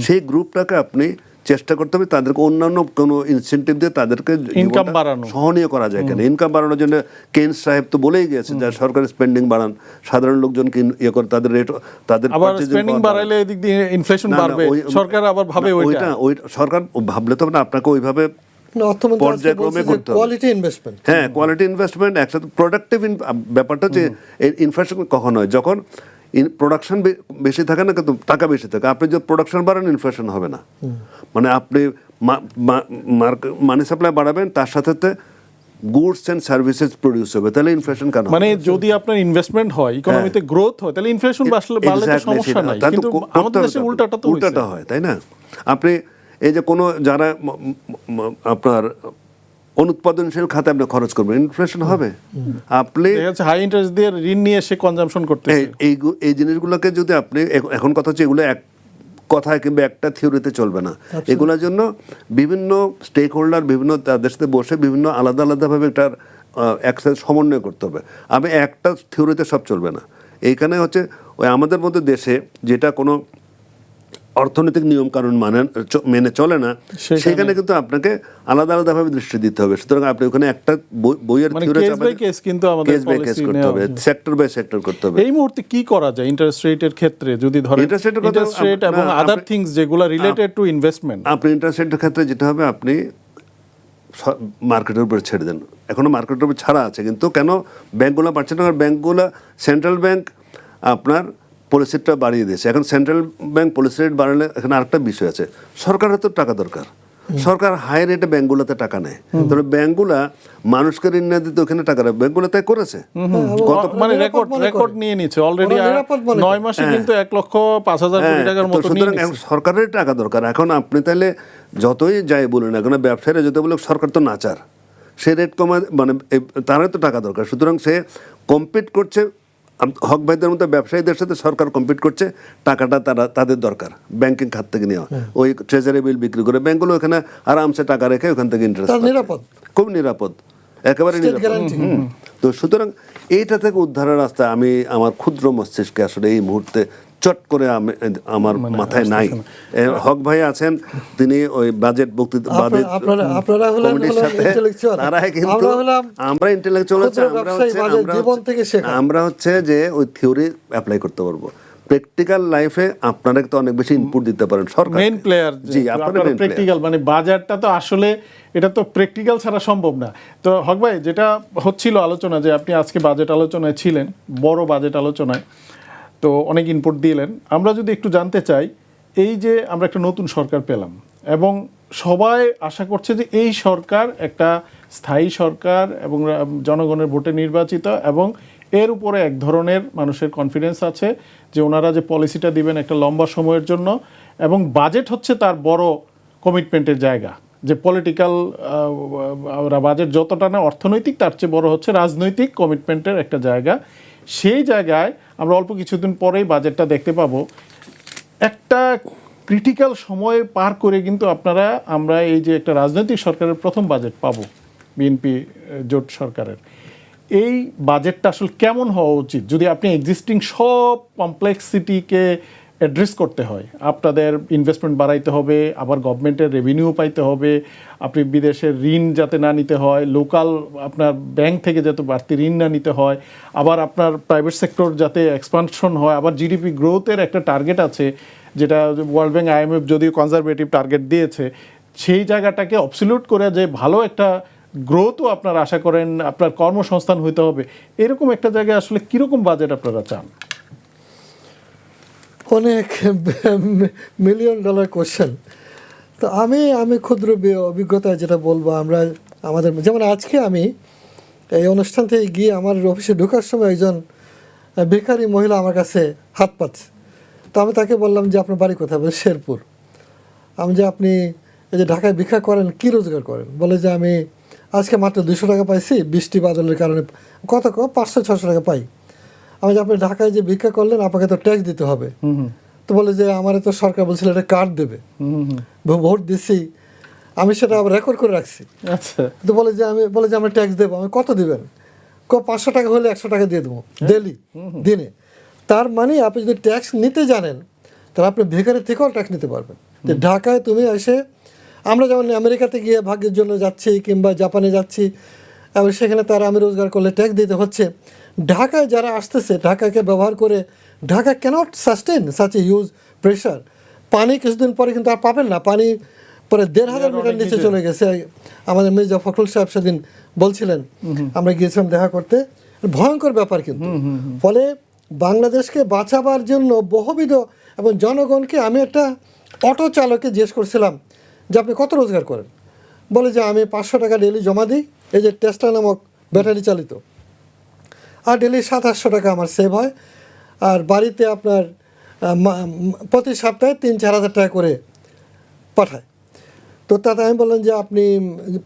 সেই গ্রুপটাকে আপনি চেষ্টা করতে হবে তাদেরকে অন্যান্য কোনো ইনসেন্টিভ দিয়ে তাদেরকে Income জীবনটা বাড়ানো। সহনীয় করা যায় কেন। ইনকাম বাড়ানোর জন্য কেন্স সাহেব তো বলেই গিয়েছে যে সরকারি স্পেন্ডিং বাড়ান, সাধারণ লোকজনকে ইয়ে করে তাদের রেট, তাদের আবার purchasing স্পেন্ডিং power বাড়াইলে এদিক দিয়ে ইনফ্লেশন না, না, বাড়বে, সরকার আবার ভাবে ওইটা। ওই সরকার ভাবলে তো হবে না, আপনাকে ওইভাবে অর্থমন্ত্রী আজকে পর্যায়ক্রমে বলছে যে করতে হবে। Quality investment. হ্যাঁ, কোয়ালিটি ইনভেস্টমেন্ট একসাথে প্রোডাক্টিভ ব্যাপারটা হচ্ছে ইনফ্লেশন কখন হয়, যখন প্রোডাকশন বেশি থাকে না কিন্তু টাকা বেশি থাকে। আপনি যদি প্রোডাকশন বাড়ান ইনফ্লেশন হবে না, মানে আপনি মানি সাপ্লাই বাড়াবেন, তার সাথে সাথে গুডস এন্ড সার্ভিসেস প্রডিউস হবে, তাহলে ইনফ্লেশন কেন হবে? মানে যদি আপনার ইনভেস্টমেন্ট হয়, ইকোনমিতে গ্রোথ হয়, তাহলে ইনফ্লেশন বাড়লে তো Exactly সমস্যা সেটা। নাই। তাই তো কিন্তু করতে আমাদের হবে দেশে তো। উল্টাটা তো উল্টাটা হয়, তাই না? আপনি এই যে কোনো যারা আপনার অনুৎপাদনশীল খাতে আপনি খরচ করবেন, ইনফ্লেশন হবে। আপনি হাই ইন্টারেস্ট দিয়ে ঋণ নিয়ে সে কনজাম্পশন করতেছে। এই জিনিসগুলোকে যদি আপনি এখন কথা হচ্ছে এগুলো এক কথায় কিংবা একটা থিওরিতে চলবে না। এগুলোর জন্য বিভিন্ন স্টেক হোল্ডার বিভিন্ন তাদের সাথে বসে বিভিন্ন আলাদা আলাদাভাবে এটার একসাথে সমন্বয় করতে হবে। আমি একটা থিওরিতে সব চলবে না। এইখানে হচ্ছে ওই আমাদের মধ্যে দেশে যেটা কোনো অর্থনৈতিক নিয়ম কানুন মেনে চলে না, সেখানে কিন্তু আপনাকে আলাদা আলাদাভাবে দৃষ্টি দিতে হবে। সুতরাং আপনি ওখানে একটা বইয়ের মানে থিওরি কেস বাই কেস কিন্তু আমাদের কেস বাই কেস পলিসি করতে নেওয়া হবে, উচিত। সেক্টর বাই সেক্টর করতে হবে। এই মুহূর্তে কি করা যায় ইন্টারেস্ট রেটের ক্ষেত্রে, যদি ধরেন Interest rate এর কথা ইন্টারেস্ট রেট এবং না, আদার আপনি- থিংস যেগুলো রিলেটেড টু ইনভেস্টমেন্ট? আপনি ইন্টারেস্ট রেটের ক্ষেত্রে যেটা হবে, আপনি মার্কেটের উপরে ছেড়ে দেন। এখনো মার্কেটের উপর ছাড়া আছে, কিন্তু কেন ব্যাংকগুলো পাচ্ছে না? কারণ ব্যাংকগুলো, সেন্ট্রাল ব্যাংক আপনার পলিসি রেটটা বাড়িয়ে দিয়েছে। এখন সেন্ট্রাল ব্যাংক পলিসি রেট বাড়ালে এখানে আরেকটা বিষয় আছে, সরকারের তো টাকা দরকার। সরকার হাই রেটে ব্যাংকগুলোতে টাকা নেয়, তবে ব্যাংকগুলা মানুষকে ঋণ না দিতে ওখানে টাকা রাখবে, ব্যাংকগুলো তাই করেছে। মানে নিরাপদ মনে রেকর্ড করে। নিয়ে নিচ্ছে অলরেডি। ওরা নিরাপদ মনে করে। 9 মাসে কিন্তু 1,05,000 কোটি টাকার তো মতো নিয়ে সুতরাং নিচ্ছে। এখন সরকারের টাকা দরকার। এখন আপনি তাহলে যতই যাই বলুন না কেন, ব্যবসায়ীরা যত বলে সরকার তো নাচার, সে রেট কমা, মানে তারই তো টাকা দরকার। সুতরাং সে কম্পিট করছে হক ভাইদের মতো ব্যবসায়ীদের সাথে, সরকার কম্পিট করছে, টাকাটা তাদের দরকার ব্যাংকিং খাত থেকে নেওয়া। ওই ট্রেজারি বিল বিক্রি করে ব্যাংকগুলো ওখানে আরামসে টাকা রেখে ওখান থেকে ইন্টারেস্ট, নিরাপদ, খুব নিরাপদ, একেবারে State নিরাপদ। guarantee। তো সুতরাং এইটা থেকে উদ্ধারের রাস্তা আমি আমার ক্ষুদ্র মস্তিষ্কে আসলে এই মুহূর্তে চট করে আমার মাথায় নাই। হক ভাই আছেন, তিনি ওই বাজেট বক্তৃতা আপনারা হলেন intellectual, আমরা হলাম আমরা ইন্টেলেকচুয়াল, ক্ষুদ্র ব্যবসায়ী, জীবন থেকে শেখা। আমরা হচ্ছে যে ওই থিওরি অ্যাপ্লাই করতে পারবো। প্র্যাকটিক্যাল লাইফে আপনারা তো অনেক বেশি ইনপুট দিতে পারেন সরকার, মেইন প্লেয়ার। জি আপনারা মেইন প্র্যাকটিক্যাল, মানে বাজারটা তো আসলে এটা তো প্র্যাকটিক্যাল ছাড়া সম্ভব না। তো হক ভাই, যেটা হচ্ছিল আলোচনা, যে আপনি আজকে বাজেট আলোচনায় ছিলেন, বড় বাজেট আলোচনায়, তো অনেক ইনপুট দিলেন। আমরা যদি একটু জানতে চাই, এই যে আমরা একটা নতুন সরকার পেলাম এবং সবাই আশা করছে যে এই সরকার একটা স্থায়ী সরকার এবং জনগণের ভোটে নির্বাচিত, এবং এর উপরে এক ধরনের মানুষের কনফিডেন্স আছে যে ওনারা যে পলিসিটা দিবেন একটা লম্বা সময়ের জন্য, এবং বাজেট হচ্ছে তার বড় কমিটমেন্টের জায়গা। যে পলিটিক্যাল বাজেট যতটা না অর্থনৈতিক, তার চেয়ে বড় হচ্ছে রাজনৈতিক কমিটমেন্টের একটা জায়গা। সেই জায়গায় আমরা অল্প কিছুদিন পরেই বাজেটটা দেখতে পাবো। একটা ক্রিটিক্যাল সময় পার করে কিন্তু আমরা এই যে একটা রাজনৈতিক সরকারের প্রথম বাজেট পাবো, বিএনপি জোট সরকারের, এই বাজেটটা আসলে কেমন হওয়া উচিত? যদি আপনি এক্সিস্টিং সব কমপ্লেক্সিটিকে অ্যাড্রেস করতে হয়, আপনাদের ইনভেস্টমেন্ট বাড়াইতে হবে, আবার গভর্নমেন্টের রেভিনিউ পাইতে হবে, আপনি বিদেশের ঋণ যাতে না নিতে হয়, লোকাল আপনার ব্যাংক থেকে যাতে বাড়তি ঋণ না নিতে হয়, আবার আপনার প্রাইভেট সেক্টর যাতে এক্সপানশন হয়, আবার জিডিপি গ্রোথের একটা টার্গেট আছে, যেটা ওয়ার্ল্ড ব্যাংক আইএমএফ যদিও কনজারভেটিভ টার্গেট দিয়েছে, সেই জায়গাটাকে অবসলিউট করে যে ভালো একটা গ্রোথও আপনারা আশা করেন, আপনার কর্মসংস্থান হইতে হবে, এরকম একটা জায়গায় আসলে কীরকম বাজেট আপনারা চান? অনেক $1,000,000 কোশ্চেন। তো আমি ক্ষুদ্র অভিজ্ঞতায় যেটা বলবো, আমাদের যেমন আজকে আমি এই অনুষ্ঠান থেকে গিয়ে আমার অফিসে ঢোকার সময় একজন বেকারি মহিলা আমার কাছে হাত পাচ্ছে। তো আমি তাকে বললাম যে আপনার বাড়ি কোথায়? বলে শেরপুর। আমি যে আপনি এই যে ঢাকায় ভিক্ষা করেন, কী রোজগার করেন? বলে যে আমি আজকে মাত্র 200 টাকা পাইছি, বৃষ্টি বাদলের কারণে। কত 500-600 টাকা পাই। আমি যে আপনি ঢাকায় যে ভিক্ষা করলেন, আপনাকে তো ট্যাক্স দিতে হবে। তো বলে যে আমার তো সরকার বলছিল এটা কার্ড দেবে, ভোট দিছি, আমি সেটা আবার রেকর্ড করে রাখছি। আচ্ছা। তো বলে যে আমি ট্যাক্স দেবো। আমি কত দিবেন? 500 টাকা হলে 100 টাকা দিয়ে দেবো ডেলি, দিনে। তার মানে আপনি যদি ট্যাক্স নিতে জানেন, তাহলে আপনি ভিখারির থেকেও ট্যাক্স নিতে পারবেন। যে ঢাকায় তুমি এসে আমরা যেমন আমেরিকাতে গিয়ে ভাগ্যের জন্য যাচ্ছি কিংবা জাপানে যাচ্ছি এবং সেখানে তারা আমি রোজগার করলে ট্যাক্স দিতে হচ্ছে, ঢাকায় যারা আসতেছে ঢাকাকে ব্যবহার করে Dhaka can't sustain such a huge pressure. পানি কিছুদিন পরে কিন্তু আর পাবেন না, পানি পরে ১,৫০০ মিটার নিচে চলে গেছে। আমাদের মির্জা ফখরুল সাহেব সেদিন বলছিলেন, আমরা গিয়েছিলাম দেখা করতে, ভয়ঙ্কর ব্যাপার কিন্তু। ফলে বাংলাদেশকে বাঁচাবার জন্য বহুবিধ, এবং জনগণকে, আমি একটা অটো চালককে জিজ্ঞেস করছিলাম যে আপনি কত রোজগার করেন, বলে যে আমি ৫০০ টাকা ডেলি জমা দিই, এই যে টেসলা নামক ব্যাটারি চালিত, আর ডেলি ৭-৮০০ টাকা আমার সেভ হয়, আর বাড়িতে আপনার প্রতি সপ্তাহে ৩-৪ হাজার টাকা করে পাঠায়। তো তাতে আমি বললাম যে আপনি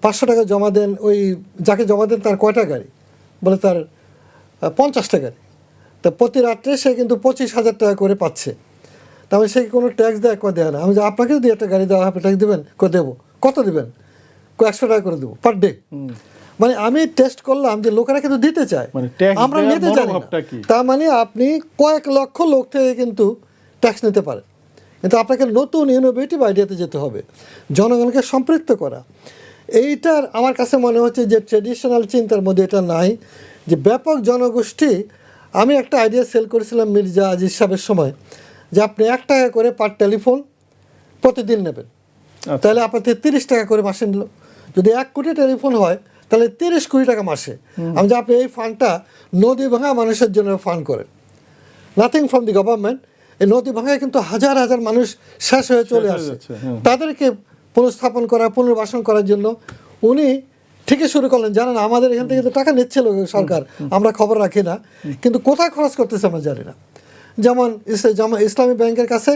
৫০০ টাকা জমা দেন, ওই যাকে জমা দেন তার কয়টা গাড়ি, বলে তার 50টা গাড়ি, তা প্রতি রাত্রে সে কিন্তু ২৫,০০০ টাকা করে পাচ্ছে। তাহলে সে কোনো ট্যাক্স দেয়, দেয় না। আমি যে আপনাকে যদি একটা গাড়ি দেওয়া হবে ট্যাক্স দেবেন, দেবো, কত দেবেন, ১০০ টাকা করে দেবো পার ডে। মানে আমি টেস্ট করলাম যে লোকেরা কিন্তু দিতে চায়, আমরা নিতে জানি না। তার মানে আপনি কয়েক লক্ষ লোক থেকে কিন্তু ট্যাক্স নিতে পারেন, কিন্তু আপনাকে নতুন ইনোভেটিভ আইডিয়াতে যেতে হবে, জনগণকে সম্পৃক্ত করা। এইটার আমার কাছে মনে হচ্ছে যে ট্রেডিশনাল চিন্তার মধ্যে এটা নাই, যে ব্যাপক জনগোষ্ঠী। আমি একটা আইডিয়া সেল করেছিলাম মির্জা আজিজ সাহেবের সময়, যে আপনি ১ টাকা করে পার টেলিফোন প্রতিদিন নেবেন, তাহলে আপনাদের ৩০ টাকা করে মাসে নিল। যদি ১ কোটি টেলিফোন হয় তাহলে ৩০ কোটি টাকা মাসে। আমি যে আপনি এই ফান্ডটা নদী ভাঙা মানুষের জন্য ফান্ড করেন, নাথিং ফ্রম দি গভর্নমেন্ট। এই নদী ভাঙায় কিন্তু হাজার হাজার মানুষ শেষ হয়ে চলে আসে, তাদেরকে পুনঃস্থাপন করা, পুনর্বাসন করার জন্য উনি ঠিকই শুরু করলেন। জানেন আমাদের এখান থেকে কিন্তু টাকা নিচ্ছিল সরকার, আমরা খবর রাখি না, কিন্তু কোথায় খরচ করতেছে আমরা জানি না। যেমন ইসলামী ব্যাংকের কাছে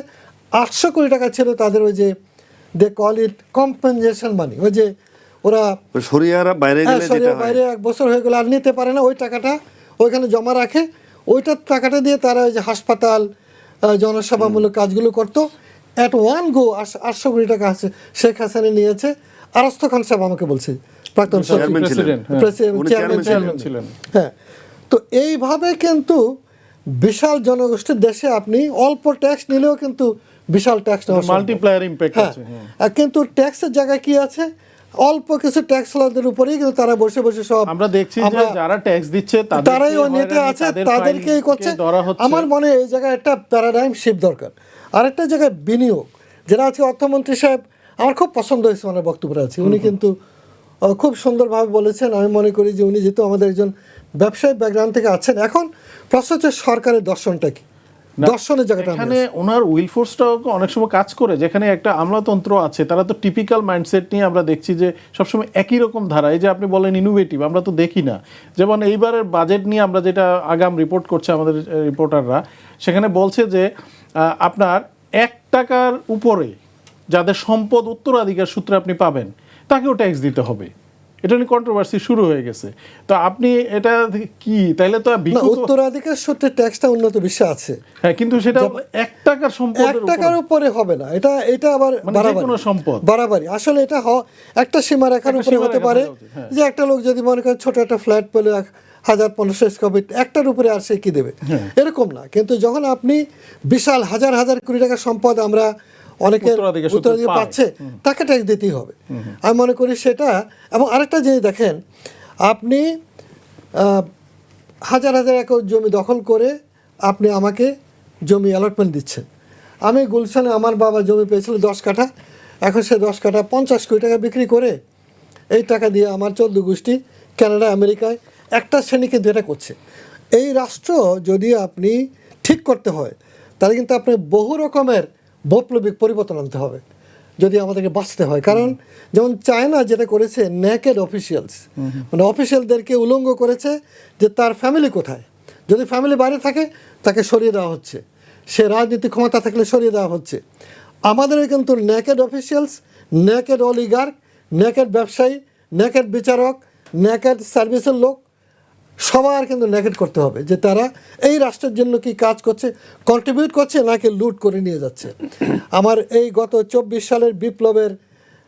৮০০ কোটি টাকা ছিল তাদের, ওই যে দে কল ইট কম্পেনসেশন মানি, ওই যে ওরা শরিয়ার বাইরে গেলে বাইরে ১ বছর হয়ে গেলে আর নিতে পারে না, ওই টাকাটা ওইখানে জমা রাখে, ওইটার টাকাটা দিয়ে তারা ওই যে হাসপাতাল, জনসেবামূলক কাজগুলো করতো। অ্যাট ওয়ান গো ৮০০ কোটি টাকা আছে শেখ হাসিনা নিয়েছে। আরস্ত খান সাহেব আমাকে বলছে, প্রাক্তন চেয়ারম্যান ছিলেন। হ্যাঁ, তো এইভাবে কিন্তু বিশাল জনগোষ্ঠীর দেশে আপনি অল্প ট্যাক্স নিলেও কিন্তু বিশাল ট্যাক্স মাল্টিপ্লায়ার ইমপ্যাক্ট আছে। কিন্তু ট্যাক্সের জায়গায় কি আছে, অল্প কিছু ট্যাক্সওয়ালাদের উপরেই কিন্তু তারা বসে বসে সব, আমরা দেখছি যে যারা ট্যাক্স দিচ্ছে তারাই ওই নেটে আছে, তাদেরকেই করছে। আমার মনে হয় এই জায়গায় একটা প্যারাডাইম শিফট দরকার। আরেকটা জায়গায় বিনিয়োগ, যেটা আছে অর্থমন্ত্রী সাহেব আমার খুব পছন্দ হয়েছে ওনার বক্তব্য আছে, উনি কিন্তু খুব সুন্দরভাবে বলেছেন। আমি মনে করি যে উনি যেহেতু আমাদের একজন ব্যবসায়িক ব্যাকগ্রাউন্ড থেকে আছেন, এখন প্রশ্ন হচ্ছে সরকারের দর্শনটা কি, দর্শনের জায়গাটা এখানে ওনার উইল ফোর্সটাও অনেক সময় কাজ করে, যেখানে একটা আমলাতন্ত্র আছে, তারা তো টিপিক্যাল মাইন্ডসেট নিয়ে আমরা দেখছি যে সবসময় একই রকম ধারা। এই যে আপনি বলেন ইনোভেটিভ, আমরা তো দেখি না। যেমন এইবারের বাজেট নিয়ে আমরা যেটা আগাম রিপোর্ট করছে আমাদের রিপোর্টাররা, সেখানে বলছে যে আপনার ১ টাকার উপরে যাদের সম্পদ উত্তরাধিকার সূত্রে আপনি পাবেন তাকেও ট্যাক্স দিতে হবে। এটা নিয়ে কন্ট্রোভার্সি শুরু হয়ে গেছে। তো আপনি এটা কি, তাইলে তো উত্তরাধিকার সূত্রে ট্যাক্সটা উন্নত বিশ্বে আছে, হ্যাঁ, কিন্তু সেটা ১ টাকার সম্পদ, ১ টাকার উপরে হবে না। এটা আবার কোনো সম্পদ বাড়াবাড়ি, আসলে এটা একটা সীমা রেখার উপরে হতে পারে। যে একটা লোক যদি মনে করে ছোট একটা ফ্ল্যাট পেলে ১,৫০০ স্কোয়ার ফিট, একটার উপরে আর সে কি দেবে, এরকম না। কিন্তু যখন আপনি বিশাল হাজার হাজার কোটি টাকার সম্পদ আমরা অনেকের উত্তরাধিকার পাচ্ছে, তাকে ট্যাক্স দিতেই হবে। আমি মনে করি সেটা। এবং আরেকটা জিনিস দেখেন, আপনি হাজার হাজার একর জমি দখল করে আপনি আমাকে জমি অ্যালটমেন্ট দিচ্ছেন। আমি গুলশানে আমার বাবা জমি পেয়েছিল ১০ কাঠা, এখন সে ১০ কাঠা ৫০ কোটি টাকা বিক্রি করে এই টাকা দিয়ে আমার ১৪ গোষ্ঠী কানাডা, আমেরিকায় একটা শ্রেণী কিন্তু এটা করছে। এই রাষ্ট্র যদি আপনি ঠিক করতে হয়, তাহলে কিন্তু আপনি বহু রকমের বৈপ্লবিক পরিবর্তন আনতে হবে যদি আমাদেরকে বাঁচতে হয়। কারণ যেমন চায়না যেটা করেছে, নেকেড অফিসিয়ালস, মানে অফিসিয়ালদেরকে উলঙ্গ করেছে যে তার ফ্যামিলি কোথায়, যদি ফ্যামিলি বাইরে থাকে তাকে সরিয়ে দেওয়া হচ্ছে, সে রাজনীতি ক্ষমতা থাকলে সরিয়ে দেওয়া হচ্ছে। আমাদেরও কিন্তু naked officials, naked oligarch, naked ব্যবসায়ী, নেকেড বিচারক, নেকেড সার্ভিসের লোক, সবার কিন্তু নেগেট করতে হবে যে তারা এই রাষ্ট্রের জন্য কি কাজ করছে, কন্ট্রিবিউট করছে নাকি লুট করে নিয়ে যাচ্ছে। আমার এই গত ২৪ সালের বিপ্লবের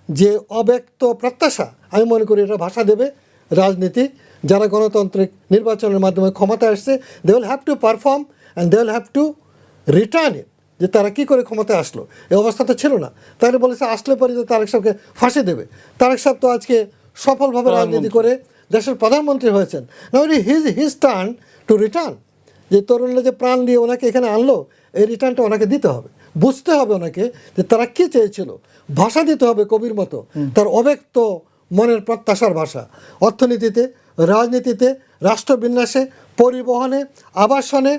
যে অব্যক্ত প্রত্যাশা, আমি মনে করি এটা ভাষা দেবে রাজনীতি। যারা গণতান্ত্রিক নির্বাচনের মাধ্যমে ক্ষমতা আসছে, they will have to perform and they will have to return it যে তারা কি করে ক্ষমতায় আসলো, এই অবস্থা তো ছিল না। তাহলে বলেছে আসলে পরে যে তারেক সাহেবকে ফাঁসি দেবে। তারেক সাহেব তো আজকে সফলভাবে রাজনীতি করে দেশের প্রধানমন্ত্রী হয়েছেন। Now it is his turn to return. যে তরুণরা যে প্রাণ দিয়ে ওনাকে এখানে আনলো, এই রিটার্নটা ওনাকে দিতে হবে। বুঝতে হবে ওনাকে যে তারা কী চেয়েছিল, ভাষা দিতে হবে কবির মতো, তার অব্যক্ত মনের প্রত্যাশার ভাষা। অর্থনীতিতে, রাজনীতিতে, রাষ্ট্রবিন্যাসে, পরিবহনে, আবাসনে,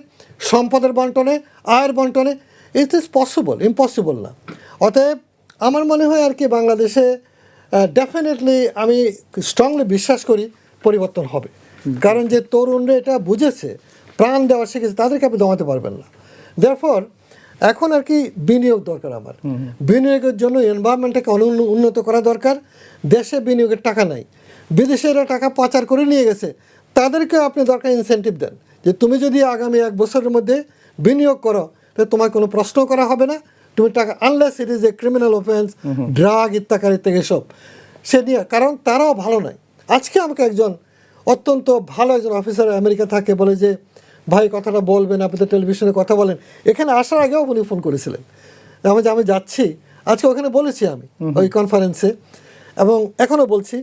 সম্পদের বন্টনে, আয়ের বন্টনে, ইট ইজ পসিবল, ইম্পসিবল না। অতএব আমার মনে হয় আর কি বাংলাদেশে ডেফিনেটলি আমি স্ট্রংলি বিশ্বাস করি পরিবর্তন হবে। কারণ যে তরুণরা এটা বুঝেছে, প্রাণ দেওয়া শিখেছে, তাদেরকে আপনি দমাতে পারবেন না। দেয়ারফর এখন আর কি বিনিয়োগ দরকার আমার। বিনিয়োগের জন্য এনভায়রনমেন্টটাকে উন্নত করা দরকার। দেশে বিনিয়োগের টাকা নাই, বিদেশিরা টাকা পাচার করে নিয়ে গেছে, তাদেরকে আপনি দরকার ইনসেন্টিভ দেন যে তুমি যদি আগামী 1 বছরের মধ্যে বিনিয়োগ করো তাহলে তোমার কোনো প্রশ্ন করা হবে না, তুমি টাকা unless it is a criminal offence, drug ইত্যাদি থেকে সব সে নিয়ে। কারণ তারাও ভালো নাই। আজকে আমাকে একজন অত্যন্ত ভালো একজন অফিসার আমেরিকা থাকে বলে যে ভাই কথাটা বলবেন, আপনি তো টেলিভিশনে কথা বলেন। এখানে আসার আগেও উনি ফোন করেছিলেন আমি যাচ্ছি। আজকে ওখানে বলেছি আমি ওই কনফারেন্সে, এবং এখনও বলছি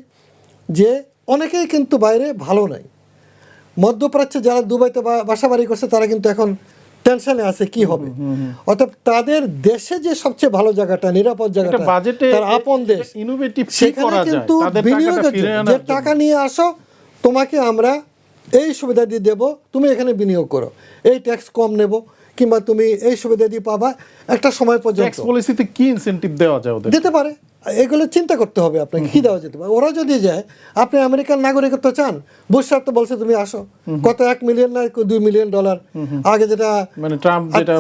যে অনেকেই কিন্তু বাইরে ভালো নাই। মধ্যপ্রাচ্যে যারা দুবাইতে বাসা বাড়ি করছে তারা কিন্তু এখন টেনশনে আছে কি হবে। অর্থাৎ তাদের দেশে যে সবচেয়ে ভালো জায়গাটা, নিরাপদ জায়গাটা, তার আপন দেশ, সেখানে কিন্তু বিনিয়োগের জন্য যে টাকা নিয়ে আসো, তোমাকে আমরা এই সুবিধা দিয়ে দেবো, তুমি এখানে বিনিয়োগ করো, এই ট্যাক্স কম নেব, কিংবা তুমি এই সুবিধা দিয়ে পাবা একটা সময় পর্যন্ত। পলিসিতে কি ইনসেন্টিভ দেওয়া যায় ওদের? দিতে পারে, এগুলো চিন্তা করতে হবে আপনাকে কি দেওয়া যেতে পারে। ওরা যদি যায়, আপনি আমেরিকান নাগরিকত্ব চান, বুশ সাহেব তো বলছে তুমি আসো, কত $1 মিলিয়ন না $2 মিলিয়ন আগে যেটা মানে ট্রাম্প যেটা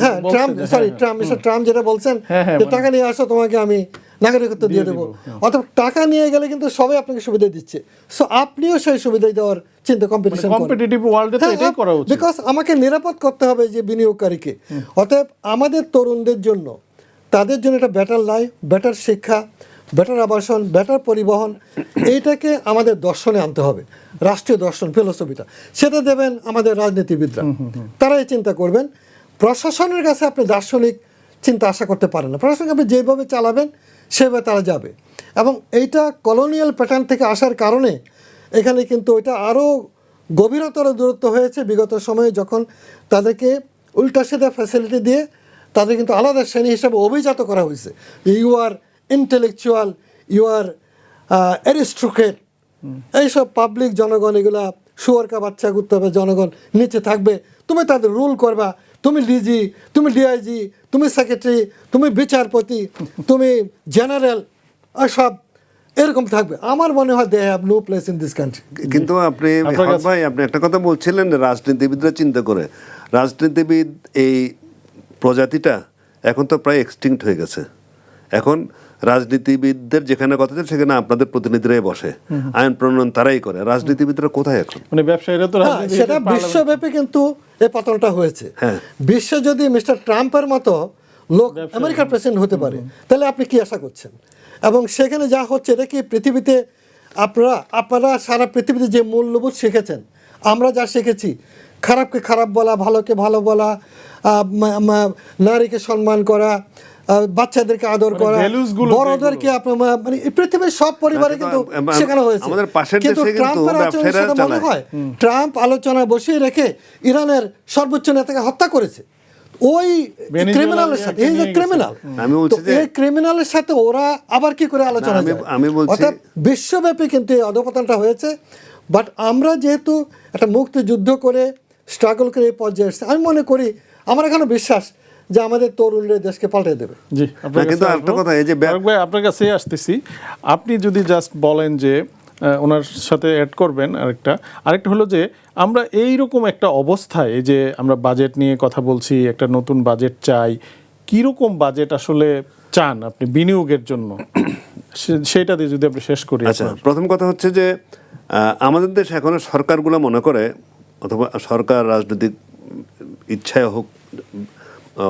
ট্রাম্প যেটা বলছেন যে টাকা নিয়ে আসো, তোমাকে আমি নাগরিকত্ব দিয়ে দেবো। অথবা টাকা নিয়ে গেলে কিন্তু সবাই আপনাকে সুবিধা দিচ্ছে, সো আপনিও সেই সুবিধা দেওয়ার চিন্তা কম্পিটিটিভ ওয়ার্ল্ডে তো এটাই করা উচিত। বিকজ আমাকে নিরাপদ করতে হবে যে বিনিয়োগকারীকে। অতএব আমাদের তরুণদের জন্য, তাদের জন্য একটা বেটার লাইফ, বেটার শিক্ষা, বেটার আবাসন, বেটার পরিবহন, এইটাকে আমাদের দর্শনে আনতে হবে। রাষ্ট্রীয় দর্শন, ফিলোসফিটা সেটা দেবেন আমাদের রাজনীতিবিদরা, তারাই চিন্তা করবেন। প্রশাসনের কাছে আপনি দার্শনিক চিন্তা আশা করতে পারেন না। প্রশাসন আপনি যেভাবে চালাবেন সেভাবে তারা যাবে। এবং এইটা কলোনিয়াল প্যাটার্ন থেকে আসার কারণে এখানে কিন্তু এটা আরও গভীরতর দূরত্ব হয়েছে বিগত সময়ে, যখন তাদেরকে উল্টা সিধা ফ্যাসিলিটি দিয়ে তাদের কিন্তু আলাদা শ্রেণী হিসাবে অভিজাত করা হয়েছে। You are intellectual, you are aristocrat, এইসব পাবলিক জনগণ, এগুলা শুয়ারকা বাচ্চা করতে হবে, জনগণ নিচে থাকবে, তুমি তাদের রুল করবা, তুমি ডিজি, তুমি ডিআইজি, তুমি সেক্রেটারি, তুমি বিচারপতি, তুমি জেনারেল, সব এরকম থাকবে। আমার মনে হয় they have no place in this country. কিন্তু আপনি ভাই, আপনি একটা কথা বলছিলেন, রাজনীতিবিদরা চিন্তা করে। রাজনীতিবিদ এই প্রজাতিটা এখন তো প্রায় এক্সটিংক্ট হয়ে গেছে। এখন রাজনীতিবিদদের যেখানে কথা আছে সেখানে আপনাদের প্রতিনিধিরাই বসে, আইন প্রণয়ন তারাই করে। রাজনীতিবিদরা কোথায় এখন? মানে ব্যবসায়ীরা তো সেটা বিশ্বব্যাপী কিন্তু এই পতনটা হয়েছে। বিশ্বে যদি মিস্টার ট্রাম্পের মতো লোক আমেরিকার প্রেসিডেন্ট হতে পারে, তাহলে আপনি কি আশা করছেন? এবং সেখানে যা হচ্ছে, এটা কি পৃথিবীতে আপনারা সারা পৃথিবীতে যে মূল্যবোধ শিখেছেন, আমরা যা শিখেছি, খারাপকে খারাপ বলা, ভালোকে ভালো বলা, নারীকে সম্মান করা, বাচ্চাদেরকে আদর করা, বড়দেরকে আপনার মানে পৃথিবীর সব পরিবারে কিন্তু শেখানো হয়েছে। কিন্তু ট্রাম্পের আচরণ সেটা মনে হয়, ট্রাম্প আলোচনা বসিয়ে রেখে ইরানের সর্বোচ্চ নেতাকে হত্যা করেছে ওই ক্রিমিনালের সাথে। এই যে ক্রিমিনাল, এই ক্রিমিনালের সাথে ওরা আবার কি করে আলোচনা যায়? অর্থাৎ বিশ্বব্যাপী কিন্তু এই অধঃপতনটা হয়েছে। বাট আমরা যেহেতু একটা মুক্তিযুদ্ধ করে স্ট্রাগল করে এই পর্যায়ে এসেছি, আমি মনে করি, আমার এখনো বিশ্বাস যে আমাদের তরুণরা দেশকে পাল্টে দেবে। জি, কিন্তু একটা কথা, এই যে আপনার কাছে আসতেছি, আপনি যদি জাস্ট বলেন যে ওনার সাথে অ্যাড করবেন আরেকটা হলো যে আমরা এইরকম একটা অবস্থায়, এই যে আমরা বাজেট নিয়ে কথা বলছি, একটা নতুন বাজেট চাই, কীরকম বাজেট আসলে চান আপনি বিনিয়োগের জন্য, সেটা দিয়ে যদি আপনি শেষ করি। আচ্ছা, প্রথম কথা হচ্ছে যে আমাদের দেশ এখনো সরকারগুলো মনে করে, অথবা সরকার রাজনৈতিক ইচ্ছায় হোক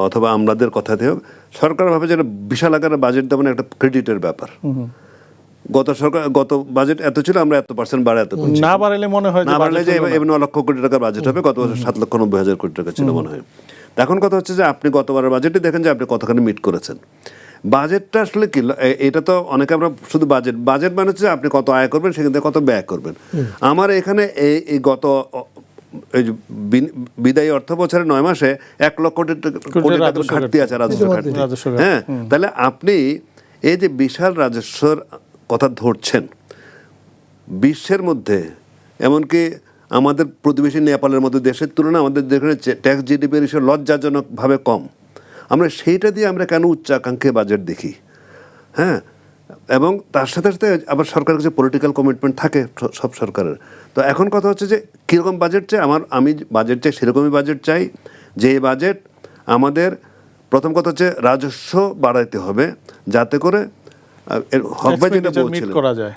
অথবা আমাদের কথাতে হোক, সরকার ভাবে যে বিশাল আকারে বাজেট দেওয়া একটা ক্রেডিটের ব্যাপার। গত বাজেট এত ছিল, আমরা এত % বাড়া, এত না বাড়ালে মনে হয়, না বাড়লে যে 9 লক্ষ কোটি টাকার বাজেট হবে, গত বছর 7,90,000 কোটি টাকা ছিল মনে হয়। এখন কথা হচ্ছে যে আপনি গতবারের বাজেটে দেখেন যে আপনি কতখানি মিট করেছেন। বাজেটটা আসলে কি, এটা তো অনেকে আমরা শুধু বাজেট মানে হচ্ছে আপনি কত আয় করবেন, সেখান থেকে কত ব্যয় করবেন। আমার এখানে এই গত এই যে বিদায়ী অর্থ বছরের 9 মাসে 1 লক্ষ কোটি টাকার ঘাটতি আছে, রাজস্ব ঘাটতি। হ্যাঁ, তাহলে আপনি এই যে বিশাল রাজস্বর কথা ধরছেন, বিশ্বের মধ্যে এমনকি আমাদের প্রতিবেশী নেপালের মতো দেশের তুলনায় আমাদের যেখানে ট্যাক্স জিডিপি রেশিও লজ্জাজনকভাবে কম, আমরা সেইটা দিয়ে আমরা কেন উচ্চাকাঙ্ক্ষী বাজেট দেখি? হ্যাঁ, এবং তার সাথে সাথে আবার সরকারের কাছে পলিটিক্যাল কমিটমেন্ট থাকে সব সরকারের। তো এখন কথা হচ্ছে যে কীরকম বাজেট চাই, আমি বাজেট চাই সেরকমই বাজেট চাই, যে বাজেট আমাদের প্রথম কথা হচ্ছে রাজস্ব বাড়াইতে হবে, যাতে করে হক ভাই যেটা বলছিলেন,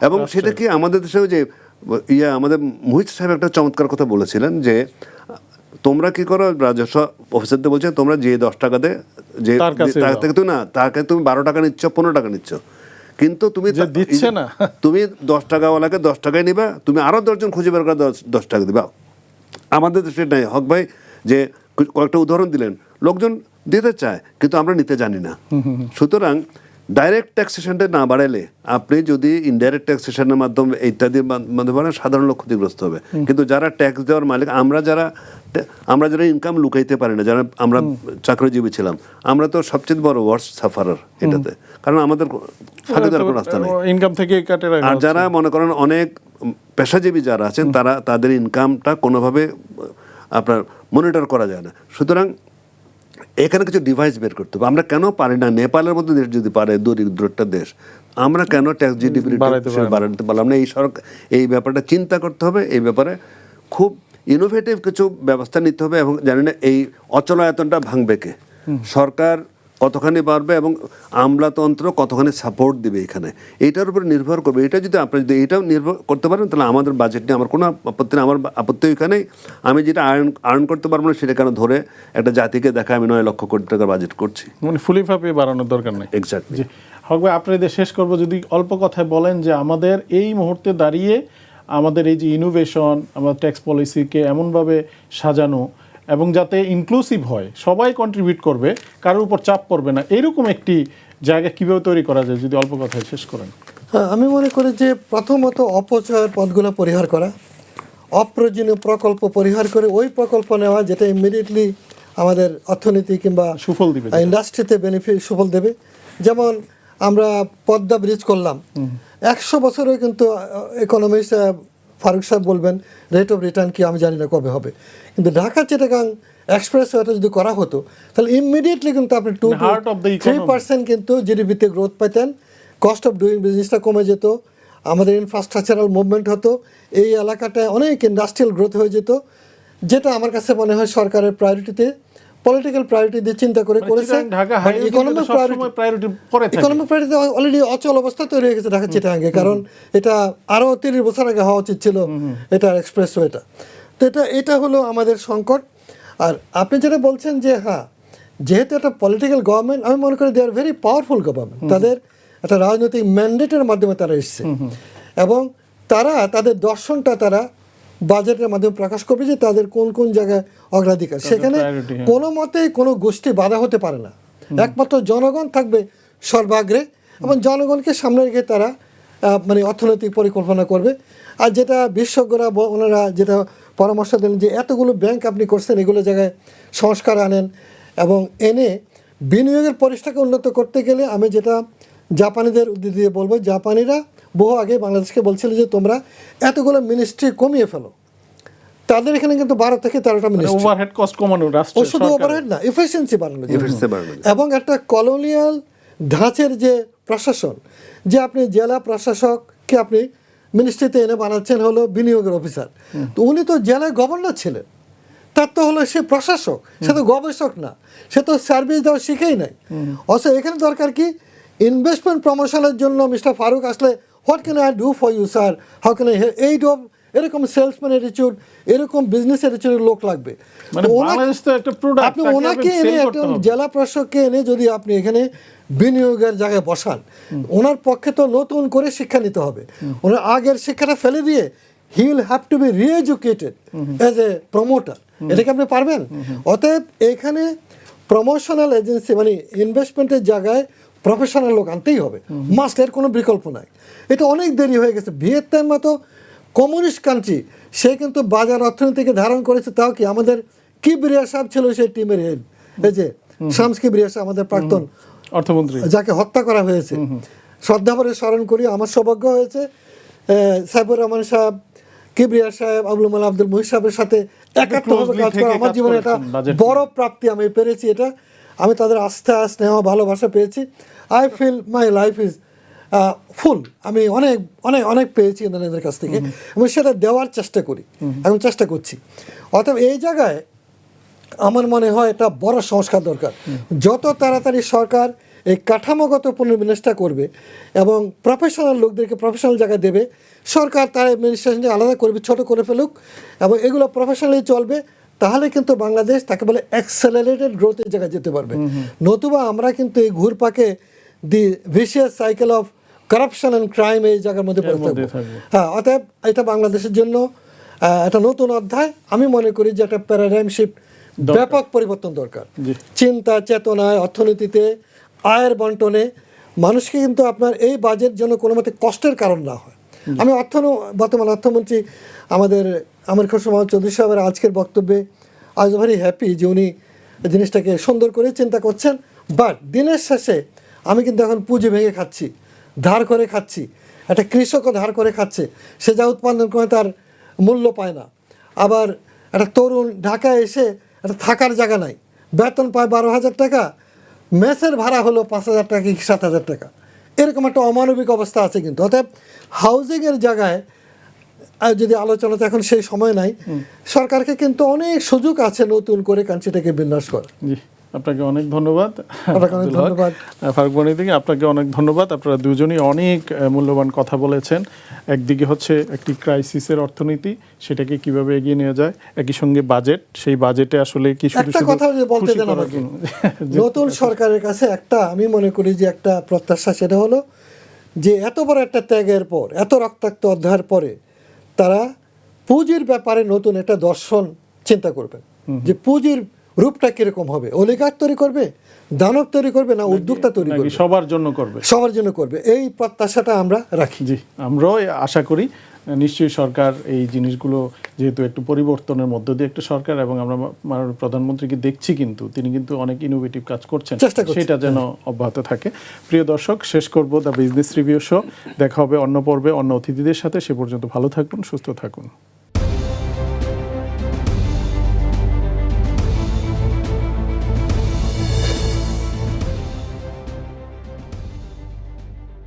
এবং সেটা কি আমাদের দেশে যে আমাদের মুহিত সাহেব একটা চমৎকার কথা বলেছিলেন যে তোমরা কি করো, রাজস্ব অফিসারদের বলছে তোমরা যে 10 টাকা দে, যে তার থেকে তুমি না, তাকে তুমি 12 টাকা নিচ্ছ, 15 টাকা নিচ্ছ, কিন্তু তুমি দিচ্ছে না, তুমি 10 টাকাওয়ালাকে 10 টাকায় নিবা, তুমি আরো 10 জন খুঁজে বের করে 10 টাকা দিবা। আমাদের দেশে নাই। হক ভাই যে কয়েকটা উদাহরণ দিলেন, লোকজন দিতে চায় কিন্তু আমরা নিতে জানি না। সুতরাং ডাইরেক্ট ট্যাক্সেশনটা না বাড়াইলে আপনি যদি ইনডাইরেক্ট ট্যাক্সেশনের মাধ্যমে ইত্যাদির মাধ্যমে সাধারণ লোক ক্ষতিগ্রস্ত হবে। কিন্তু যারা ট্যাক্স দেওয়ার মালিক, আমরা যারা ইনকাম লুকাইতে পারি না, যারা আমরা চাকরিজীবী ছিলাম, আমরা তো সবচেয়ে বড় ওয়ার্স্ট সাফারার এটাতে, কারণ আমাদের ফাঁকি দেওয়ার কোনো রাস্তা নেই, ইনকাম থেকে কাটে। আর যারা মনে করেন অনেক পেশাজীবী যারা আছেন, তাদের ইনকামটা কোনোভাবে আপনার মনিটর করা যায় না। সুতরাং এখানে কিছু ডিভাইস বের করতে হবে। আমরা কেন পারি না, নেপালের মতো দেশ যদি পারে, দরিদ্র একটা দেশ, আমরা কেন ট্যাক্স জিডিপি বাড়াতে পারলাম না? এই ব্যাপারটা চিন্তা করতে হবে। এই ব্যাপারে খুব ইনোভেটিভ কিছু ব্যবস্থা নিতে হবে, এবং জানি না এই অচলায়তনটা ভাঙবে কে, সরকার কতখানি পারবে এবং আমলাতন্ত্র কতখানি সাপোর্ট দিবে, এখানে এইটার উপর নির্ভর করবে। এটা যদি আপনি যদি এটাও নির্ভর করতে পারেন, তাহলে আমাদের বাজেট নিয়ে আমার কোনো আপত্তি নেই। আমার আপত্তি ওইখানেই, আমি যেটা আর্ন করতে পারবো না সেটা কেন ধরে একটা জাতিকে দেখা আমি 9 লক্ষ কোটি টাকার বাজেট করছি, মানে ফুলি ফাঁপিয়ে বাড়ানোর দরকার নেই। এক্স্যাক্টলি। হক ভাই, আপনাদের শেষ করবো, যদি অল্প কথায় বলেন যে আমাদের এই মুহূর্তে দাঁড়িয়ে আমাদের এই যে ইনোভেশন, আমাদের ট্যাক্স পলিসিকে এমনভাবে সাজানো এবং যাতে ইনক্লুসিভ হয়, সবাই কন্ট্রিবিউট করবে, কারোর উপর চাপ পড়বে না, এরকম একটি জায়গা কীভাবে তৈরি করা যায়, যদি অল্প কথায় শেষ করেন। হ্যাঁ, আমি মনে করি যে প্রথমত অপচয়ের পথগুলো পরিহার করা, অপ্রয়োজনীয় প্রকল্প পরিহার করে ওই প্রকল্প নেওয়া যেটা ইমিডিয়েটলি আমাদের অর্থনীতি কিংবা সুফল দিবে, ইন্ডাস্ট্রিতে সুফল দেবে। যেমন আমরা পদ্মা ব্রিজ করলাম, 100 বছরেও কিন্তু ইকোনমিস্ট ফারুক সাহেব বলবেন রেট অফ রিটার্ন কি আমি জানি না কবে হবে, কিন্তু ঢাকা চিটাগাং এক্সপ্রেস ওয়েটা যদি করা হতো তাহলে ইমিডিয়েটলি কিন্তু আপনি 2-3% কিন্তু জিডিপিতে গ্রোথ পেতেন, কস্ট অফ ডুইং বিজনেসটা কমে যেত, আমাদের ইনফ্রাস্ট্রাকচারাল মুভমেন্ট হতো, এই এলাকাটায় অনেক ইন্ডাস্ট্রিয়াল গ্রোথ হয়ে যেত, যেটা আমার কাছে মনে হয় সরকারের প্রায়োরিটিতে, পলিটিক্যাল প্রায়োরিটি দিয়ে চিন্তা করে করেছে। ইকোনমিক প্রায়োরিটি অলরেডি অচল অবস্থা তৈরি হয়ে গেছে ঢাকা চিটাগাঙ্গে, কারণ এটা আরও 30 বছর আগে হওয়া উচিত ছিল এটা এক্সপ্রেসওয়েটা। তো এটা হলো আমাদের সংকট। আর আপনি যেটা বলছেন যে হ্যাঁ, যেহেতু একটা পলিটিক্যাল গভর্নমেন্ট, আমি মনে করি দে আর ভেরি পাওয়ারফুল গভর্নমেন্ট, তাদের একটা রাজনৈতিক ম্যান্ডেটের মাধ্যমে তারা এসছে, এবং তারা তাদের দর্শনটা তারা বাজেটের মাধ্যমে প্রকাশ করবে যে তাদের কোন কোন জায়গায় অগ্রাধিকার, সেখানে কোনো মতেই কোনো গোষ্ঠী বাধা হতে পারে না, একমাত্র জনগণ থাকবে সর্বাগ্রে, এবং জনগণকে সামনে রেখে তারা মানে অর্থনৈতিক পরিকল্পনা করবে। আর যেটা বিশেষজ্ঞরা ওনারা যেটা পরামর্শ দেন যে এতগুলো ব্যাংক আপনি করছেন, এগুলো জায়গায় সংস্কার আনেন, এবং এনে বিনিয়োগের পরিষ্ঠাকে উন্নত করতে গেলে আমি যেটা জাপানিদের উদ্যোগ দিয়ে বলবো, জাপানিরা বহু আগে বাংলাদেশকে বলছিল যে তোমরা এতগুলো মিনিস্ট্রি কমিয়ে ফেলো, তাদের এখানে কিন্তু 12 থেকে 13টা মিনিস্ট্রি, ওভারহেড কস্ট কমানো, শুধু ওভারহেড না, এফিসিয়েন্সি বাড়ানো, এবং একটা কলোনিয়াল ধাঁচের যে প্রশাসন, যে আপনি জেলা প্রশাসককে আপনি মিনিস্ট্রিতে এনে বানাচ্ছেন হলো বিনিয়োগের অফিসার, তো উনি তো জেলায় গভর্নর ছিলেন, তার তো হলো সে প্রশাসক, সে তো গবেষক না, সে তো সার্ভিস দেওয়া শিখেই নাই। অবশ্য এখানে দরকার কি, ইনভেস্টমেন্ট প্রমোশনের জন্য মিস্টার ফারুক আসলে what can I do for you sir, how can I aid of, এরকম সেলসম্যান অ্যাটিটিউড, এরকম বিজনেস অ্যাটিটিউডের লোক লাগবে। আপনি ওনাকে এনে একজন জেলা প্রশাসককে এনে যদি আপনি এখানে বিনিয়োগের জায়গায় বসান, ওনার পক্ষে তো নতুন করে শিক্ষা নিতে হবে, ওনার আগের শিক্ষাটা ফেলে দিয়ে he will have to be reeducated as a promoter. এটা কি আপনি পারবেন? অতএব এখানে প্রমোশনাল এজেন্সি মানে ইনভেস্টমেন্টের জায়গায় প্রফেশনাল লোক আনতেই হবে, মাস্ট, এর কোনো বিকল্প নাই। এটা অনেক দেরি হয়ে গেছে। ভিয়েতনাম মতো কমিউনিস্ট কান্ট্রি, সে কিন্তু বাজার অর্থনীতিকে ধারণ করেছে। তাও কি আমাদের কিবরিয়া সাহেব ছিল সেই টিমের হেড, এই যে শামস কিবরিয়া সাহেব, আমাদের প্রাক্তন অর্থমন্ত্রী, যাকে হত্যা করা হয়েছে, শ্রদ্ধাভরে স্মরণ করি। আমার সৌভাগ্য হয়েছে সাইফুর রহমান সাহেব, কিবরিয়া সাহেব, আবুল মাল আব্দুল মুহিত সাহেবের সাথে একাত্মভাবে কাজ করা আমার জীবনে এটা বড় প্রাপ্তি। আমি পেরেছি এটা, আমি তাদের আস্থা, স্নেহ, ভালোবাসা পেয়েছি। I feel my life is full. আমি অনেক অনেক অনেক পেয়েছি এদের কাছ থেকে এবং সেটা দেওয়ার চেষ্টা করি এবং চেষ্টা করছি। অতএব এই জায়গায় আমার মনে হয় এটা বড় সংস্কার দরকার। যত তাড়াতাড়ি সরকার এই কাঠামোগত পুনর্বিন্যাসটা করবে এবং প্রফেশনাল লোকদেরকে প্রফেশনাল জায়গায় দেবে, সরকার তার অ্যাডমিনিস্ট্রেশনকে আলাদা করবে, ছোট করে ফেলুক এবং এগুলো প্রফেশনালি চলবে, তাহলে কিন্তু বাংলাদেশ তাকে বলে অ্যাক্সেলারেটেড গ্রোথের জায়গায় যেতে পারবে। নতুবা আমরা কিন্তু এই ঘুরপাকে the vicious cycle of corruption and crime এই জায়গার মধ্যে পড়ে থাকবো। হ্যাঁ, অতএব এটা বাংলাদেশের জন্য একটা নতুন অধ্যায়। আমি মনে করি যে একটা প্যারাডাইম শিফট, ব্যাপক পরিবর্তন দর্কার চিন্তা চেতনায়, অর্থনীতিতে, আয়ের বন্টনে। মানুষকে কিন্তু আপনার এই বাজেট যেন কোনো মতে কষ্টের কারণ না হয়। আমি বর্তমান অর্থমন্ত্রী আমাদের আমির খসরু মাহমুদ চৌধুরী সাহেবের আজকের বক্তব্যে আজ ভেরি হ্যাপি যে উনি জিনিসটাকে সুন্দর করে চিন্তা করছেন। বাট দিনের শেষে আমি কিন্তু এখন পুঁজি ভেঙে খাচ্ছি, ধার করে খাচ্ছি। একটা কৃষকও ধার করে খাচ্ছে, সে যা উৎপাদন করে তার মূল্য পায় না। আবার একটা তরুণ ঢাকায় এসে একটা থাকার জায়গা নাই, বেতন পায় 12,000 টাকা, মেসের ভাড়া হলো 5,000 টাকা কি 7,000 টাকা, এরকম একটা অমানবিক অবস্থা আছে। কিন্তু অতএব হাউজিংয়ের জায়গায় যদি আলোচনাতে এখন সেই সময় নাই, সরকারকে কিন্তু অনেক সুযোগ আছে নতুন করে কান্ট্রিটাকে বিন্যাস করা। আপনাকে অনেক ধন্যবাদ। আপনাকে অনেক ধন্যবাদ ফারুক বনি থেকে আপনাকে অনেক ধন্যবাদ। আপনারা দুজনই অনেক মূল্যবান কথা বলেছেন। একদিকে হচ্ছে একটি ক্রাইসিসের অর্থনীতি, সেটাকে কিভাবে এগিয়ে নেওয়া যায়, একই সঙ্গে বাজেট, সেই বাজেটে আসলে কি শুধু একটা কথা বলতে দেন আমাকে। নতুন সরকারের কাছে একটা আমি মনে করি যে একটা প্রত্যাশা, সেটা হলো যে এত বড় একটা ত্যাগের পর, এত রক্তাক্ত অধ্যায়ের পরে তারা পুঁজির ব্যাপারে নতুন একটা দর্শন চিন্তা করবেন, যে পুঁজির রূপটা কিরকম হবে। অলিগার তৈরি করবে, দানব তৈরি করবে, না উদ্যোক্তা তৈরি করবে, সবার জন্য করবে, সবার জন্য করবে। এই প্রত্যাশাটা আমরা রাখি। জি, আমরাও আশা করি নিশ্চয়ই সরকার এই জিনিসগুলো, যেহেতু একটু পরিবর্তনের মধ্য দিয়ে একটা সরকার, এবং আমরা মাননীয় প্রধানমন্ত্রীকে দেখছি কিন্তু তিনি কিন্তু অনেক ইনোভেটিভ কাজ করছেন, সেটা যেন অব্যাহত থাকে। প্রিয় দর্শক, শেষ করব দ্য বিজনেস রিভিউ শো। দেখা হবে অন্য পর্বে অন্য অতিথিদের সাথে। সে পর্যন্ত ভালো থাকুন, সুস্থ থাকুন।